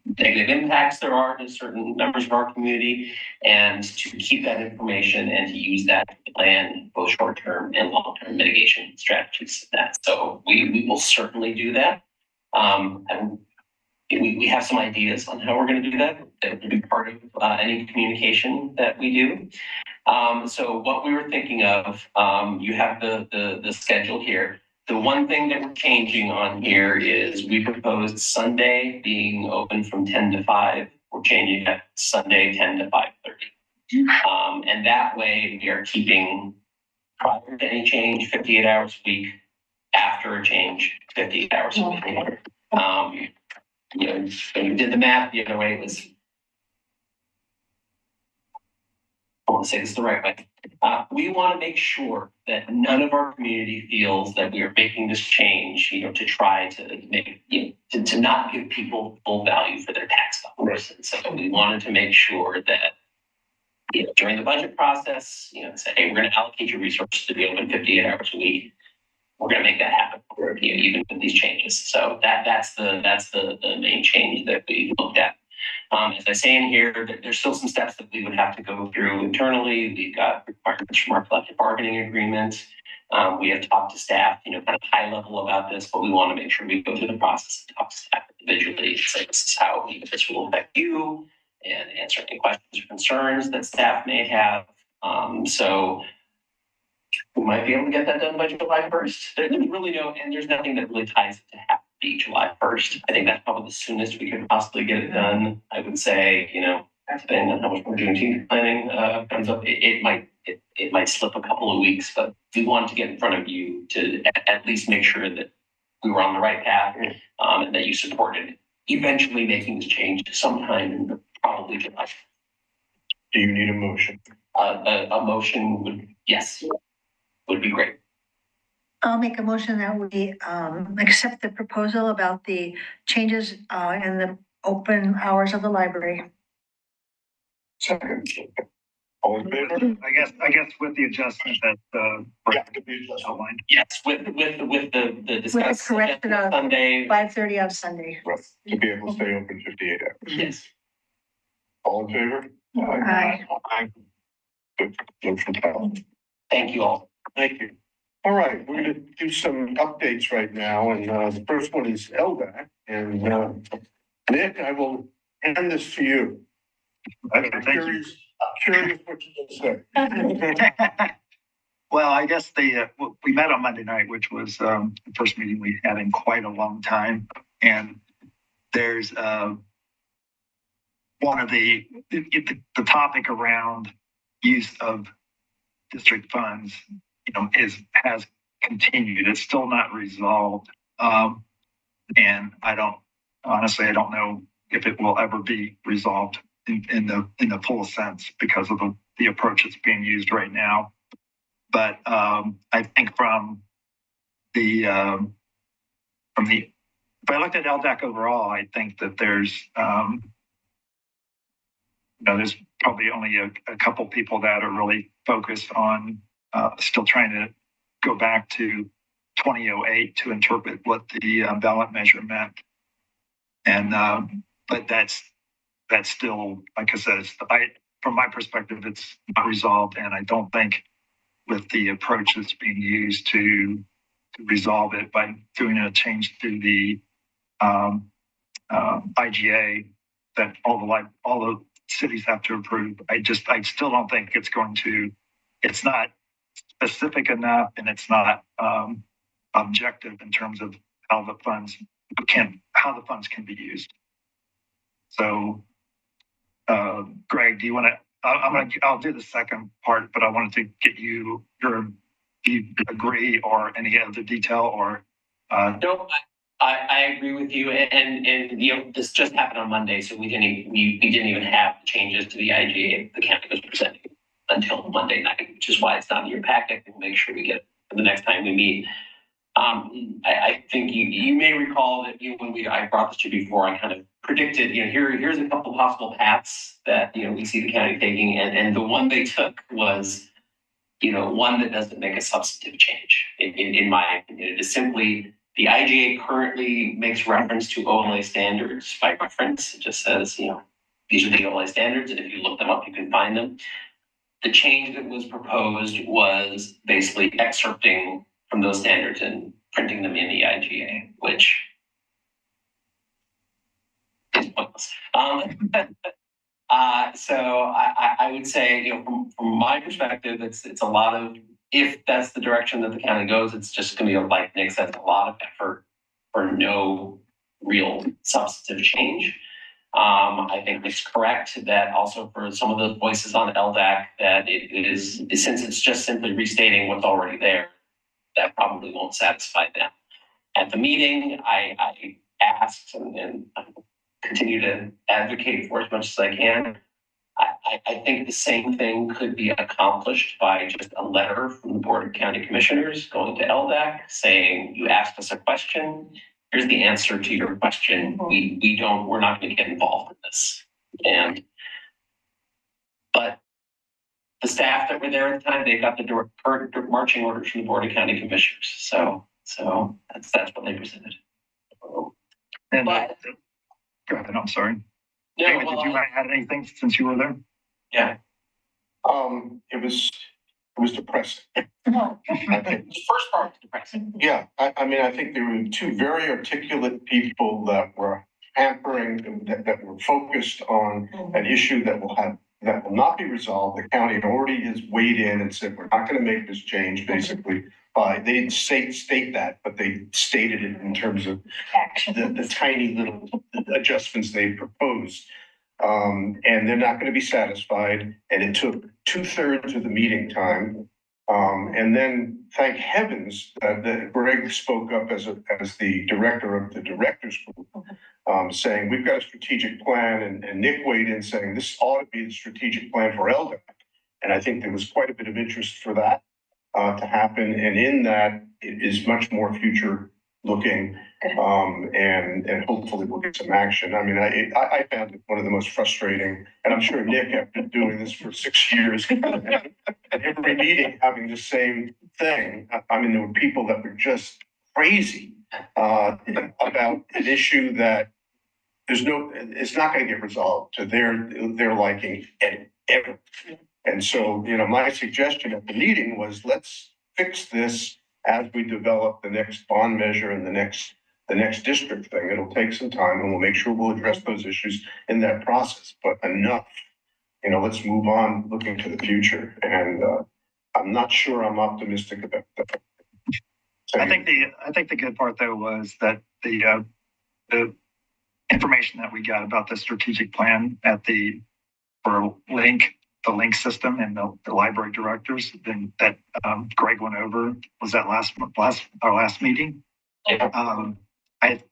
Speaker 2: negative impacts there are to certain members of our community, and to keep that information and to use that to plan both short-term and long-term mitigation strategies of that. So we will certainly do that. And we have some ideas on how we're going to do that. That will be part of any communication that we do. So what we were thinking of, you have the schedule here. The one thing that we're changing on here is we proposed Sunday being open from 10 to 5. We're changing that Sunday 10 to 5:30. And that way we are keeping, prior to any change, 58 hours a week. After a change, 58 hours a week. When we did the math the other way, it was, I want to say this the right way. We want to make sure that none of our community feels that we are making this change, to try to make, to not give people full value for their tax dollars. And so we wanted to make sure that, during the budget process, say, hey, we're going to allocate your resources to be open 58 hours a week. We're going to make that happen, even with these changes. So that's the main change that we looked at. As I say in here, there's still some steps that we would have to go through internally. We've got requirements from our collective bargaining agreement. We have talked to staff, kind of high level about this, but we want to make sure we go through the process and talk to staff individually and say, this is how this will affect you, and answer any questions or concerns that staff may have. So we might be able to get that done by July 1st. There's really there's nothing that really ties it to have to be July 1st. I think that's probably the soonest we could possibly get it done. I would say, depending on how much we're doing team planning comes up, it might slip a couple of weeks, but we wanted to get in front of you to at least make sure that we were on the right path, and that you supported eventually making this change sometime in probably July.
Speaker 3: Do you need a motion?
Speaker 2: A motion would be great.
Speaker 1: I'll make a motion that we accept the proposal about the changes in the open hours of the library.
Speaker 3: Second. All in favor?
Speaker 8: I guess with the adjustment that, outlined.
Speaker 2: Yes, with the discuss
Speaker 1: correction of
Speaker 2: Sunday.
Speaker 1: 5:30 on Sunday.
Speaker 3: Right, to be able to stay open 58 hours.
Speaker 2: Yes.
Speaker 3: All in favor?
Speaker 1: Aye.
Speaker 3: Aye. Good. Motion passed.
Speaker 2: Thank you all.
Speaker 3: Thank you. All right, we're gonna do some updates right now, and the first one is LDAC, and Nick, I will hand this to you. I'm curious what you're gonna say.
Speaker 8: Well, I guess we met on Monday night, which was the first meeting we had in quite a long time. And there's one of the topic around use of district funds, has continued. It's still not resolved. And I don't know if it will ever be resolved in the full sense because of the approach that's being used right now. But I think if I looked at LDAC overall, I think that there's probably only a couple people that are really focused on still trying to go back to 2008 to interpret what the ballot measure meant. And but that's still, like I said, from my perspective, it's not resolved, and I don't think with the approach that's being used to resolve it by doing a change to the IGA that all the cities have to approve. I still don't think it's not specific enough, and it's not objective in terms of how the funds can be used. So, Greg, do you want to? I'll do the second part, but I wanted to get do you agree or any other detail or?
Speaker 2: No, I agree with you, and this just happened on Monday, so we didn't even have changes to the IGA the county was presenting until Monday night, which is why it's not in your packet. We'll make sure we get it for the next time we meet. I think you may recall that when I brought this to you before, I kind of predicted, here's a couple possible paths that we see the county taking, and the one they took was, one that doesn't make a substantive change. In my opinion, it is simply the IGA currently makes reference to OLA standards by reference. It just says, these are the OLA standards, and if you look them up, you can find them. The change that was proposed was basically excerpting from those standards and printing them in the IGA, which is pointless. So I would say, from my perspective, it's a lot of, if that's the direction that the county goes, it's just going to be like Nick said, a lot of effort for no real substantive change. I think it's correct that also for some of the voices on LDAC that it is, since it's just simply restating what's already there, that probably won't satisfy them. At the meeting, I asked and continue to advocate for as much as I can. I think the same thing could be accomplished by just a letter from the Board of County Commissioners going to LDAC saying, you asked us a question, here's the answer to your question. We're not going to get involved in this. But the staff that were there at the time, they got the current marching orders from the Board of County Commissioners. So that's what they presented.
Speaker 8: And go ahead, I'm sorry.
Speaker 2: No,
Speaker 8: David, did you add anything since you were there?
Speaker 2: Yeah.
Speaker 3: It was depressing.
Speaker 1: No.
Speaker 3: I think.
Speaker 2: The first part was depressing.
Speaker 3: Yeah, I mean, I think there were two very articulate people that were hampering, that were focused on an issue that will not be resolved. The county already has weighed in and said, we're not going to make this change, basically. They didn't state that, but they stated it in terms of the tiny little adjustments they proposed. And they're not going to be satisfied. And it took 2/3 of the meeting time. And then, thank heavens, that Greg spoke up as the director of the directors group, saying we've got a strategic plan, and Nick weighed in saying this ought to be the strategic plan for LDAC. And I think there was quite a bit of interest for that to happen. And in that, is much more future looking. And hopefully we'll get some action. I mean, I found it one of the most frustrating, and I'm sure Nick, after doing this for 6 years, and every meeting having the same thing. I mean, there were people that were just crazy about an issue that it's not going to get resolved to their liking ever. And so, my suggestion at the meeting was, let's fix this as we develop the next bond measure and the next district thing. It'll take some time, and we'll make sure we'll address those issues in that process, but enough. Let's move on looking to the future. And I'm not sure I'm optimistic about that.
Speaker 8: I think the good part though was that the information that we got about the strategic plan for the link system and the library directors that Greg went over was that our last meeting.
Speaker 2: Yeah.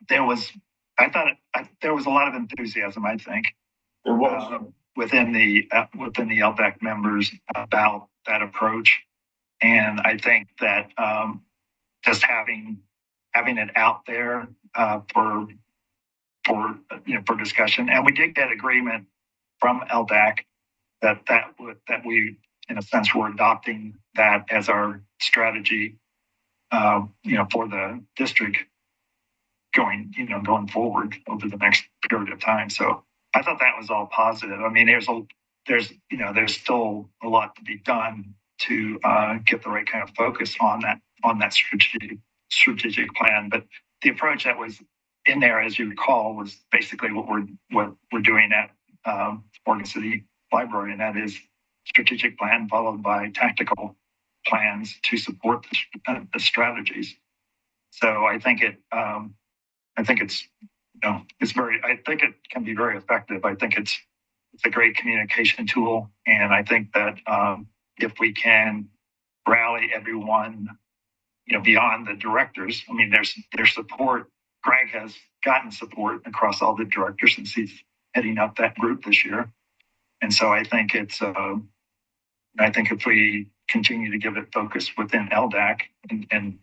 Speaker 8: There was a lot of enthusiasm, I think,
Speaker 3: There was.
Speaker 8: within the LDAC members about that approach. And I think that just having it out there for discussion, and we did get agreement from LDAC that we, in a sense, were adopting that as our strategy, for the district going forward over the next period of time. So I thought that was all positive. I mean, there's still a lot to be done to get the right kind of focus on that strategic plan. But the approach that was in there, as you recall, was basically what we're doing at Oregon City Library, and that is strategic plan followed by tactical plans to support the strategies. So I think it can be very effective. I think it's a great communication tool, and I think that if we can rally everyone, beyond the directors. I mean, there's support. Greg has gotten support across all the directors since he's heading up that group this year, and so I think I think if we continue to give it focus within LDAC and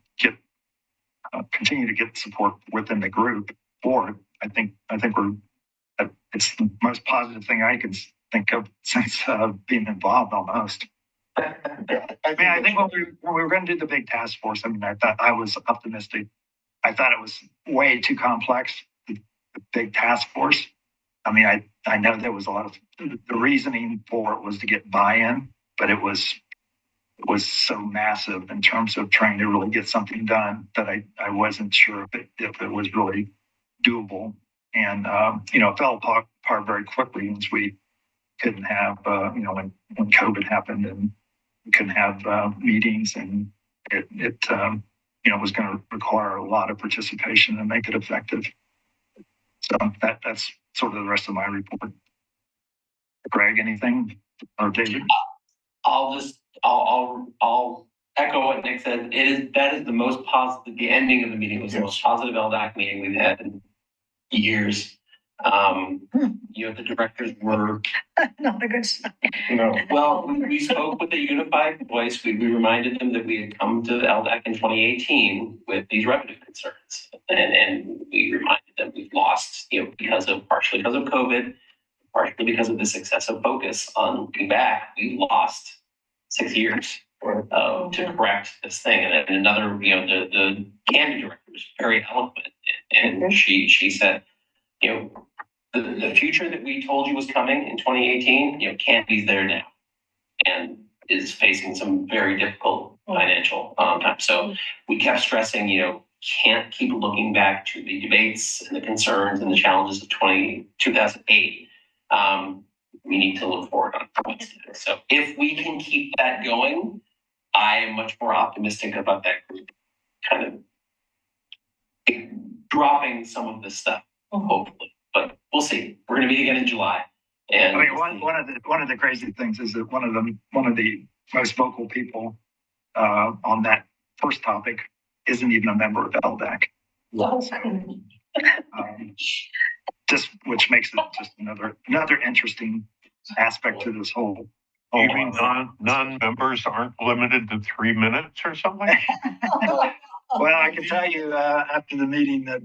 Speaker 8: continue to get support within the group board, I think it's the most positive thing I can think of since being involved almost. I think when we were going to do the big task force, I thought I was optimistic. I thought it was way too complex, the big task force. I know there was a lot of the reasoning for it was to get buy-in, but it was so massive in terms of trying to really get something done that I wasn't sure if it was really doable. And, it fell apart very quickly once we couldn't have, when COVID happened and we couldn't have meetings, and it was going to require a lot of participation to make it effective. So that's sort of the rest of my report. Greg, anything? Or David?
Speaker 2: I'll echo what Nick said. That is the most positive. The ending of the meeting was the most positive LDAC meeting we've had in years. The directors were
Speaker 1: not a good sign.
Speaker 3: No.
Speaker 2: Well, we spoke with a unified voice. We reminded them that we had come to LDAC in 2018 with these revenue concerns, and we reminded them we've lost, partially because of COVID, partially because of this excessive focus on looking back. We lost 6 years to correct this thing. And another, the Candy director was very eloquent, and she said, the future that we told you was coming in 2018, Candy's there now, and is facing some very difficult financial times. So we kept stressing, can't keep looking back to the debates and the concerns and the challenges of 2008. We need to look forward on what's next. So if we can keep that going, I am much more optimistic about that group kind of dropping some of this stuff, hopefully. But we'll see. We're going to meet again in July. And
Speaker 8: one of the crazy things is that one of the most vocal people on that first topic isn't even a member of LDAC. Which makes it just another interesting aspect to this whole.
Speaker 10: You mean non-members aren't limited to 3 minutes or something?
Speaker 8: Well, I can tell you, after the meeting that,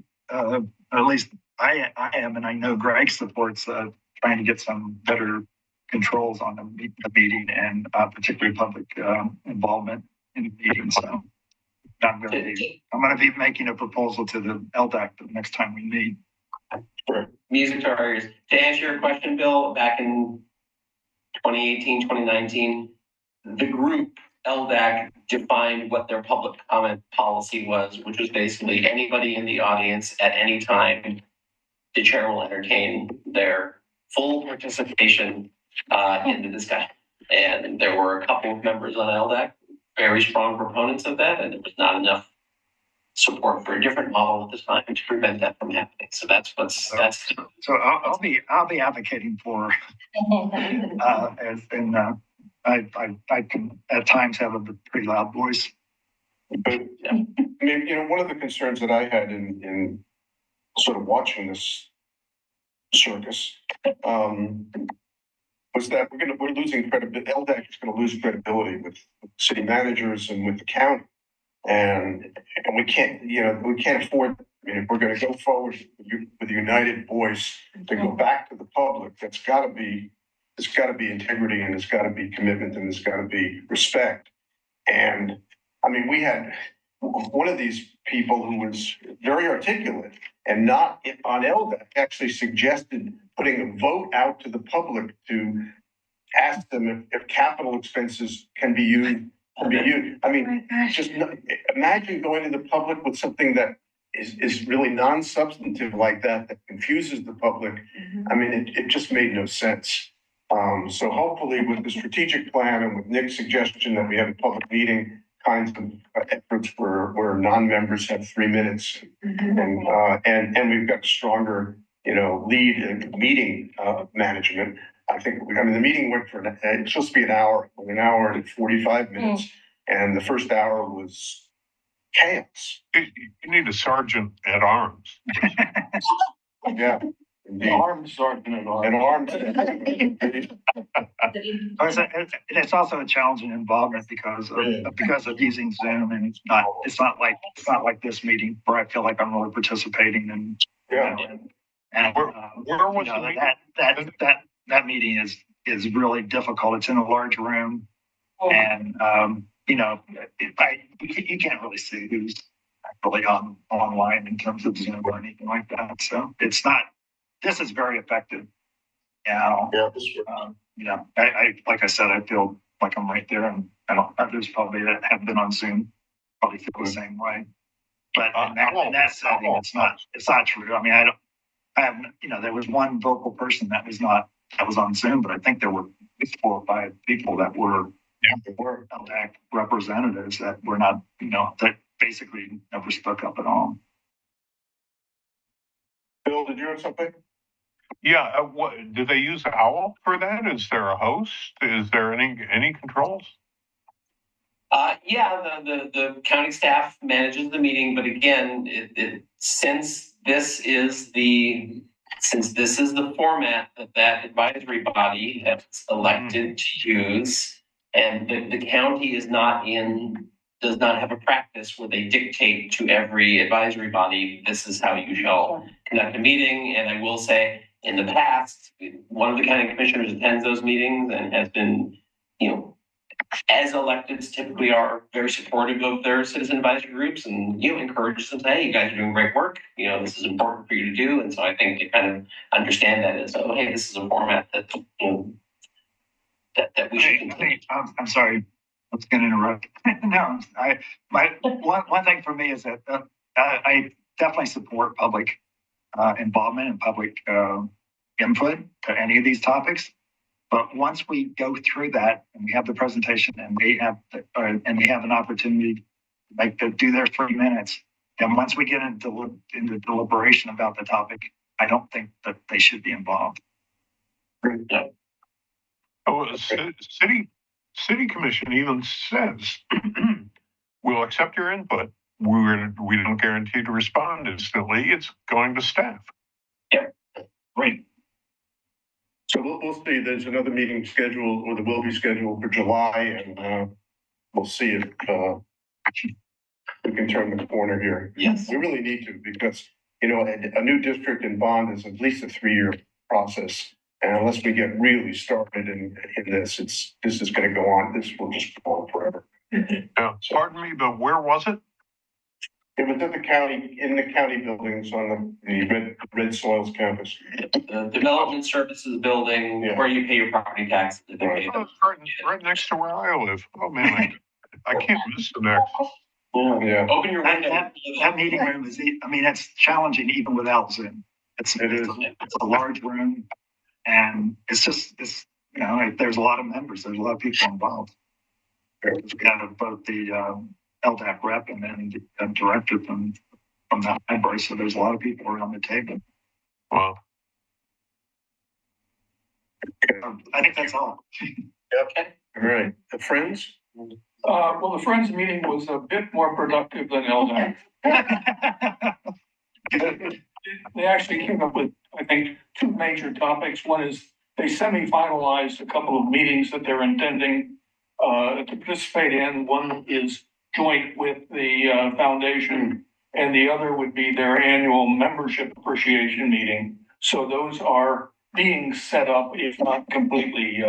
Speaker 8: at least I am, and I know Greg supports, trying to get some better controls on the meeting and, particularly public, involvement in the meeting, so. I'm gonna be making a proposal to the LDAC the next time we meet.
Speaker 2: Music to our ears. To answer your question, Bill, back in 2018, 2019, the group LDAC defined what their public comment policy was, which was basically anybody in the audience at any time, the chair will entertain their full participation in the discussion. And there were a couple of members on LDAC, very strong proponents of that, and there was not enough support for a different model at this time to prevent that from happening. So that's.
Speaker 8: So I'll be advocating for, I can at times have a pretty loud voice.
Speaker 3: But, I mean, one of the concerns that I had in sort of watching this circus, was that we're losing credibility. LDAC is going to lose credibility with city managers and with the county. And we can't afford, I mean, if we're going to go forward with a united voice to go back to the public, there's got to be integrity, and there's got to be commitment, and there's got to be respect. And I mean, we had one of these people who was very articulate and not on LDAC actually suggested putting a vote out to the public to ask them if capital expenses can be used. I mean, just imagine going to the public with something that is really non-substantive like that confuses the public. I mean, it just made no sense. So hopefully with the strategic plan and with Nick's suggestion that we have a public meeting kinds of efforts where non-members have 3 minutes, and we've got stronger, lead and meeting management. I think, the meeting went for, it's supposed to be an hour and 45 minutes. And the first hour was chaos.
Speaker 10: You need a sergeant at arms.
Speaker 3: Yeah.
Speaker 12: An armed sergeant at arms.
Speaker 8: It's also a challenging involvement because of using Zoom, and it's not like this meeting where I feel like I'm really participating and
Speaker 10: where was the meeting?
Speaker 8: That meeting is really difficult. It's in a large room, and you can't really see who's actually online in terms of Zoom or anything like that. So this is very effective. Now, I like I said, I feel like I'm right there, and others probably that have been on Zoom probably feel the same way. But in that setting, it's not true. I mean, I have there was one vocal person that was on Zoom, but I think there were 4 or 5 people that were LDAC representatives that were not, that basically never spoke up at all.
Speaker 3: Bill, did you have something?
Speaker 10: Yeah, do they use OWL for that? Is there a host? Is there any controls?
Speaker 2: Yeah, the county staff manages the meeting, but again, since this is the format that advisory body has elected to use, and the county does not have a practice where they dictate to every advisory body, this is how you shall conduct a meeting. And I will say, in the past, one of the county commissioners attends those meetings and has been, as electeds typically are very supportive of their citizen advisory groups, and encourages them to say, hey, you guys are doing great work. This is important for you to do. And so I think they kind of understand that as, oh, hey, this is a format that that we should continue.
Speaker 8: I'm sorry, I was going to interrupt. No, one thing for me is that I definitely support public involvement and public input to any of these topics. But once we go through that and we have the presentation and we have an opportunity to do their 3 minutes, and once we get into deliberation about the topic, I don't think that they should be involved.
Speaker 2: Yeah.
Speaker 10: Oh, city commission even says, we'll accept your input. We don't guarantee to respond instantly. It's going to staff.
Speaker 2: Yeah,
Speaker 8: great.
Speaker 3: So we'll see. There's another meeting scheduled, or there will be scheduled for July, and we'll see if we can turn the corner here.
Speaker 2: Yes.
Speaker 3: We really need to, because, you know, a new district in bond is at least a 3-year process. And unless we get really started in this, this is gonna go on, this will just go on forever.
Speaker 10: Now, pardon me, but where was it?
Speaker 3: It was at the county, in the county buildings on the Red Soils campus.
Speaker 2: The Development Services Building,
Speaker 3: Yeah.
Speaker 2: where you pay your property taxes.
Speaker 10: Oh, it's right next to where I live. Oh, man, I can't miss the next.
Speaker 3: Yeah.
Speaker 2: Open your window.
Speaker 8: That meeting room is, I mean, it's challenging even without Zoom. It's a large room, and it's you know, there's a lot of members, there's a lot of people involved. We have both the LDAP rep and then the director from that library, so there's a lot of people around the table.
Speaker 10: Wow.
Speaker 8: I think that's all.
Speaker 2: Okay.
Speaker 3: All right, the Friends?
Speaker 12: Well, the Friends meeting was a bit more productive than LDAC. They actually came up with, I think, 2 major topics. One is they semi-finalized a couple of meetings that they're intending to participate in. One is joint with the foundation, and the other would be their annual membership appreciation meeting. So those are being set up, if not completely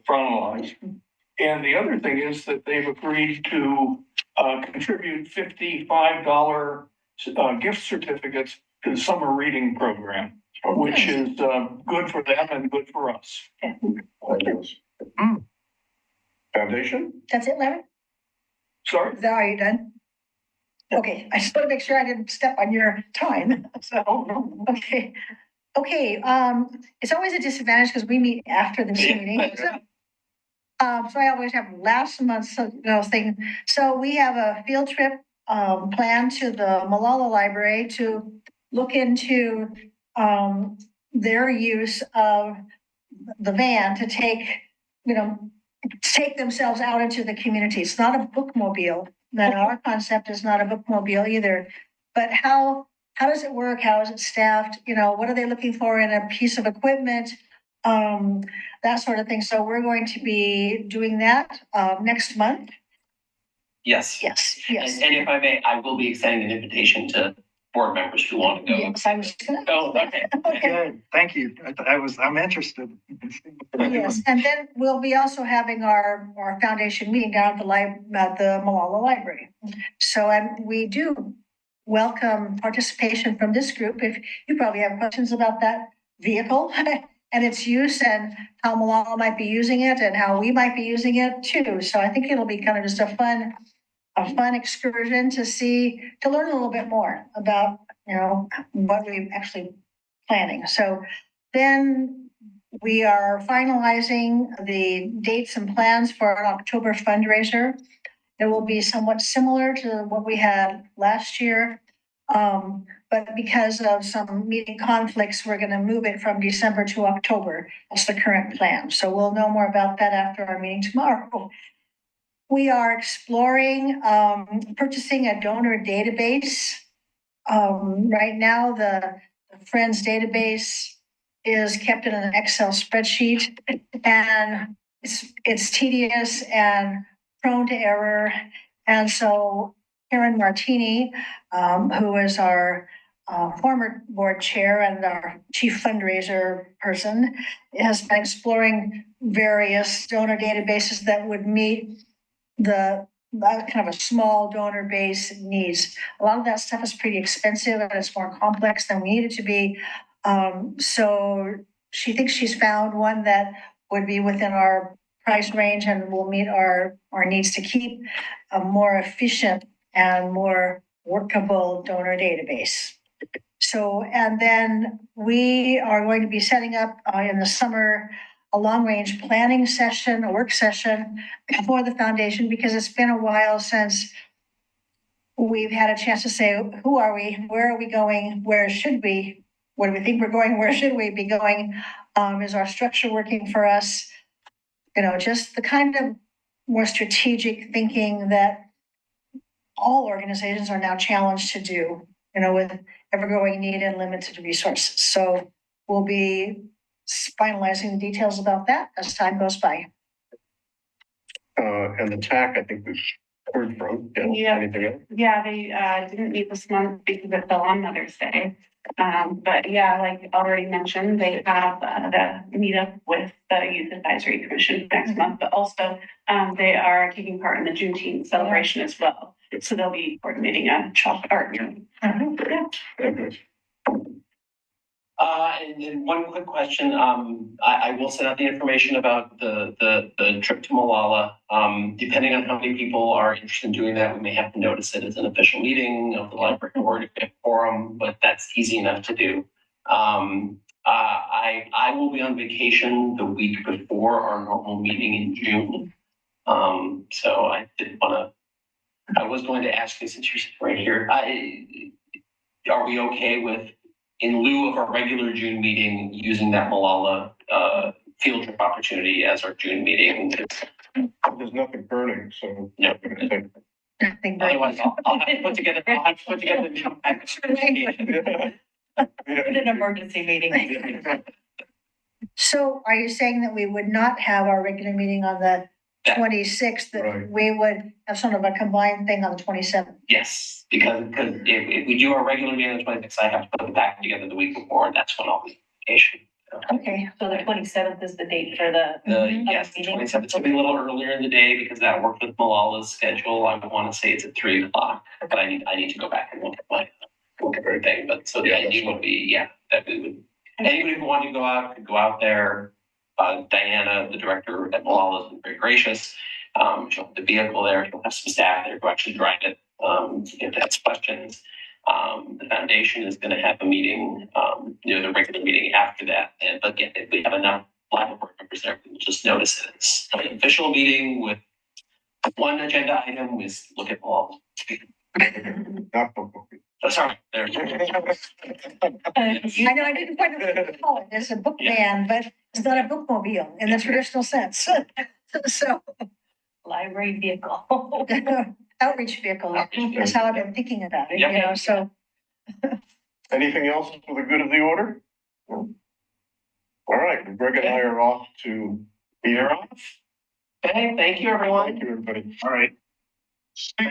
Speaker 12: finalized. And the other thing is that they've agreed to contribute $55 gift certificates to the summer reading program, which is good for them and good for us.
Speaker 3: Foundation?
Speaker 1: That's it, Larry?
Speaker 12: Sorry?
Speaker 1: Are you done? Okay, I just want to make sure I didn't step on your time. So, okay. Okay, it's always a disadvantage because we meet after the meeting. So I always have last month's thing. So we have a field trip planned to the Malala Library to look into their use of the van to take themselves out into the community. It's not a bookmobile. That our concept is not a bookmobile either. But how does it work? How is it staffed? You know, what are they looking for in a piece of equipment? That sort of thing. So we're going to be doing that next month.
Speaker 2: Yes.
Speaker 1: Yes.
Speaker 2: And if I may, I will be extending an invitation to board members who want to go.
Speaker 1: Yes, I was gonna.
Speaker 2: Oh, okay.
Speaker 8: Good, thank you. I'm interested.
Speaker 1: Yes, and then we'll be also having our foundation meeting down at the Malala Library. So, and we do welcome participation from this group. If you probably have questions about that vehicle and its use and how Malala might be using it and how we might be using it too. So I think it'll be kind of just a fun excursion to learn a little bit more about, what we're actually planning. So then we are finalizing the dates and plans for our October fundraiser. It will be somewhat similar to what we had last year. But because of some meeting conflicts, we're going to move it from December to October. That's the current plan. So we'll know more about that after our meeting tomorrow. We are exploring purchasing a donor database. Right now, the Friends database is kept in an Excel spreadsheet, and it's tedious and prone to error. And so Karen Martini, who is our former board chair and our chief fundraiser person, has been exploring various donor databases that would meet the kind of a small donor base needs. A lot of that stuff is pretty expensive and it's more complex than we need it to be. So she thinks she's found one that would be within our price range and will meet our needs to keep a more efficient and more workable donor database. So, and then we are going to be setting up in the summer a long-range planning session, a work session for the foundation, because it's been a while since we've had a chance to say, who are we? Where are we going? Where should we? Where do we think we're going? Where should we be going? Is our structure working for us? Just the kind of more strategic thinking that all organizations are now challenged to do, with ever-growing need and limited resources. So we'll be finalizing the details about that as time goes by.
Speaker 3: And the TAC, I think we've heard from.
Speaker 9: Yeah.
Speaker 3: Anything else?
Speaker 9: Yeah, they didn't meet this month because it fell on Mother's Day. But yeah, like already mentioned, they have the meetup with the Youth Advisory Commission next month, but also they are taking part in the Juneteenth celebration as well. So they'll be coordinating a chalk art. Yeah.
Speaker 3: Okay.
Speaker 2: And then one quick question, I will send out the information about the trip to Malala. Depending on how many people are interested in doing that, we may have to notice it as an official meeting of the library board forum, but that's easy enough to do. I will be on vacation the week before our normal meeting in June. So I was going to ask you since you're right here, are we okay with, in lieu of our regular June meeting, using that Malala field trip opportunity as our June meeting?
Speaker 3: There's nothing burning, so.
Speaker 2: No. Otherwise, I'll have to put together the package.
Speaker 1: An emergency meeting. So are you saying that we would not have our regular meeting on the 26th, that
Speaker 3: Right.
Speaker 1: we would have sort of a combined thing on the 27th?
Speaker 2: Yes, because if we do our regular meeting on the 26th, I have to put the package together the week before, and that's when I'll be on vacation.
Speaker 1: Okay.
Speaker 6: So the 27th is the date for the.
Speaker 2: Yes, the 27th, it's gonna be a little earlier in the day because that worked with Malala's schedule. I want to say it's at 3:00, but I need to go back and look at everything. But so the idea would be, that we would, anybody who wanted to go out could go out there. Diana, the director at Malala, has been very gracious. She'll have the vehicle there, she'll have some staff there who actually drive it, if that's questions. The foundation is gonna have a meeting, the regular meeting after that. And again, if we have enough library board members there, we'll just notice it. It's an official meeting with one agenda item is look at all.
Speaker 3: Not the book.
Speaker 2: Oh, sorry, there.
Speaker 1: I know, I didn't quite call it as a book van, but it's not a bookmobile in the traditional sense. So.
Speaker 6: Library vehicle.
Speaker 1: Outreach vehicle is how I've been thinking about it, so.
Speaker 3: Anything else for the good of the order? No? All right, Greg and I are off to.
Speaker 2: You're off. Okay, thank you, everyone.
Speaker 3: Thank you, everybody.
Speaker 8: All right.
Speaker 10: Steve,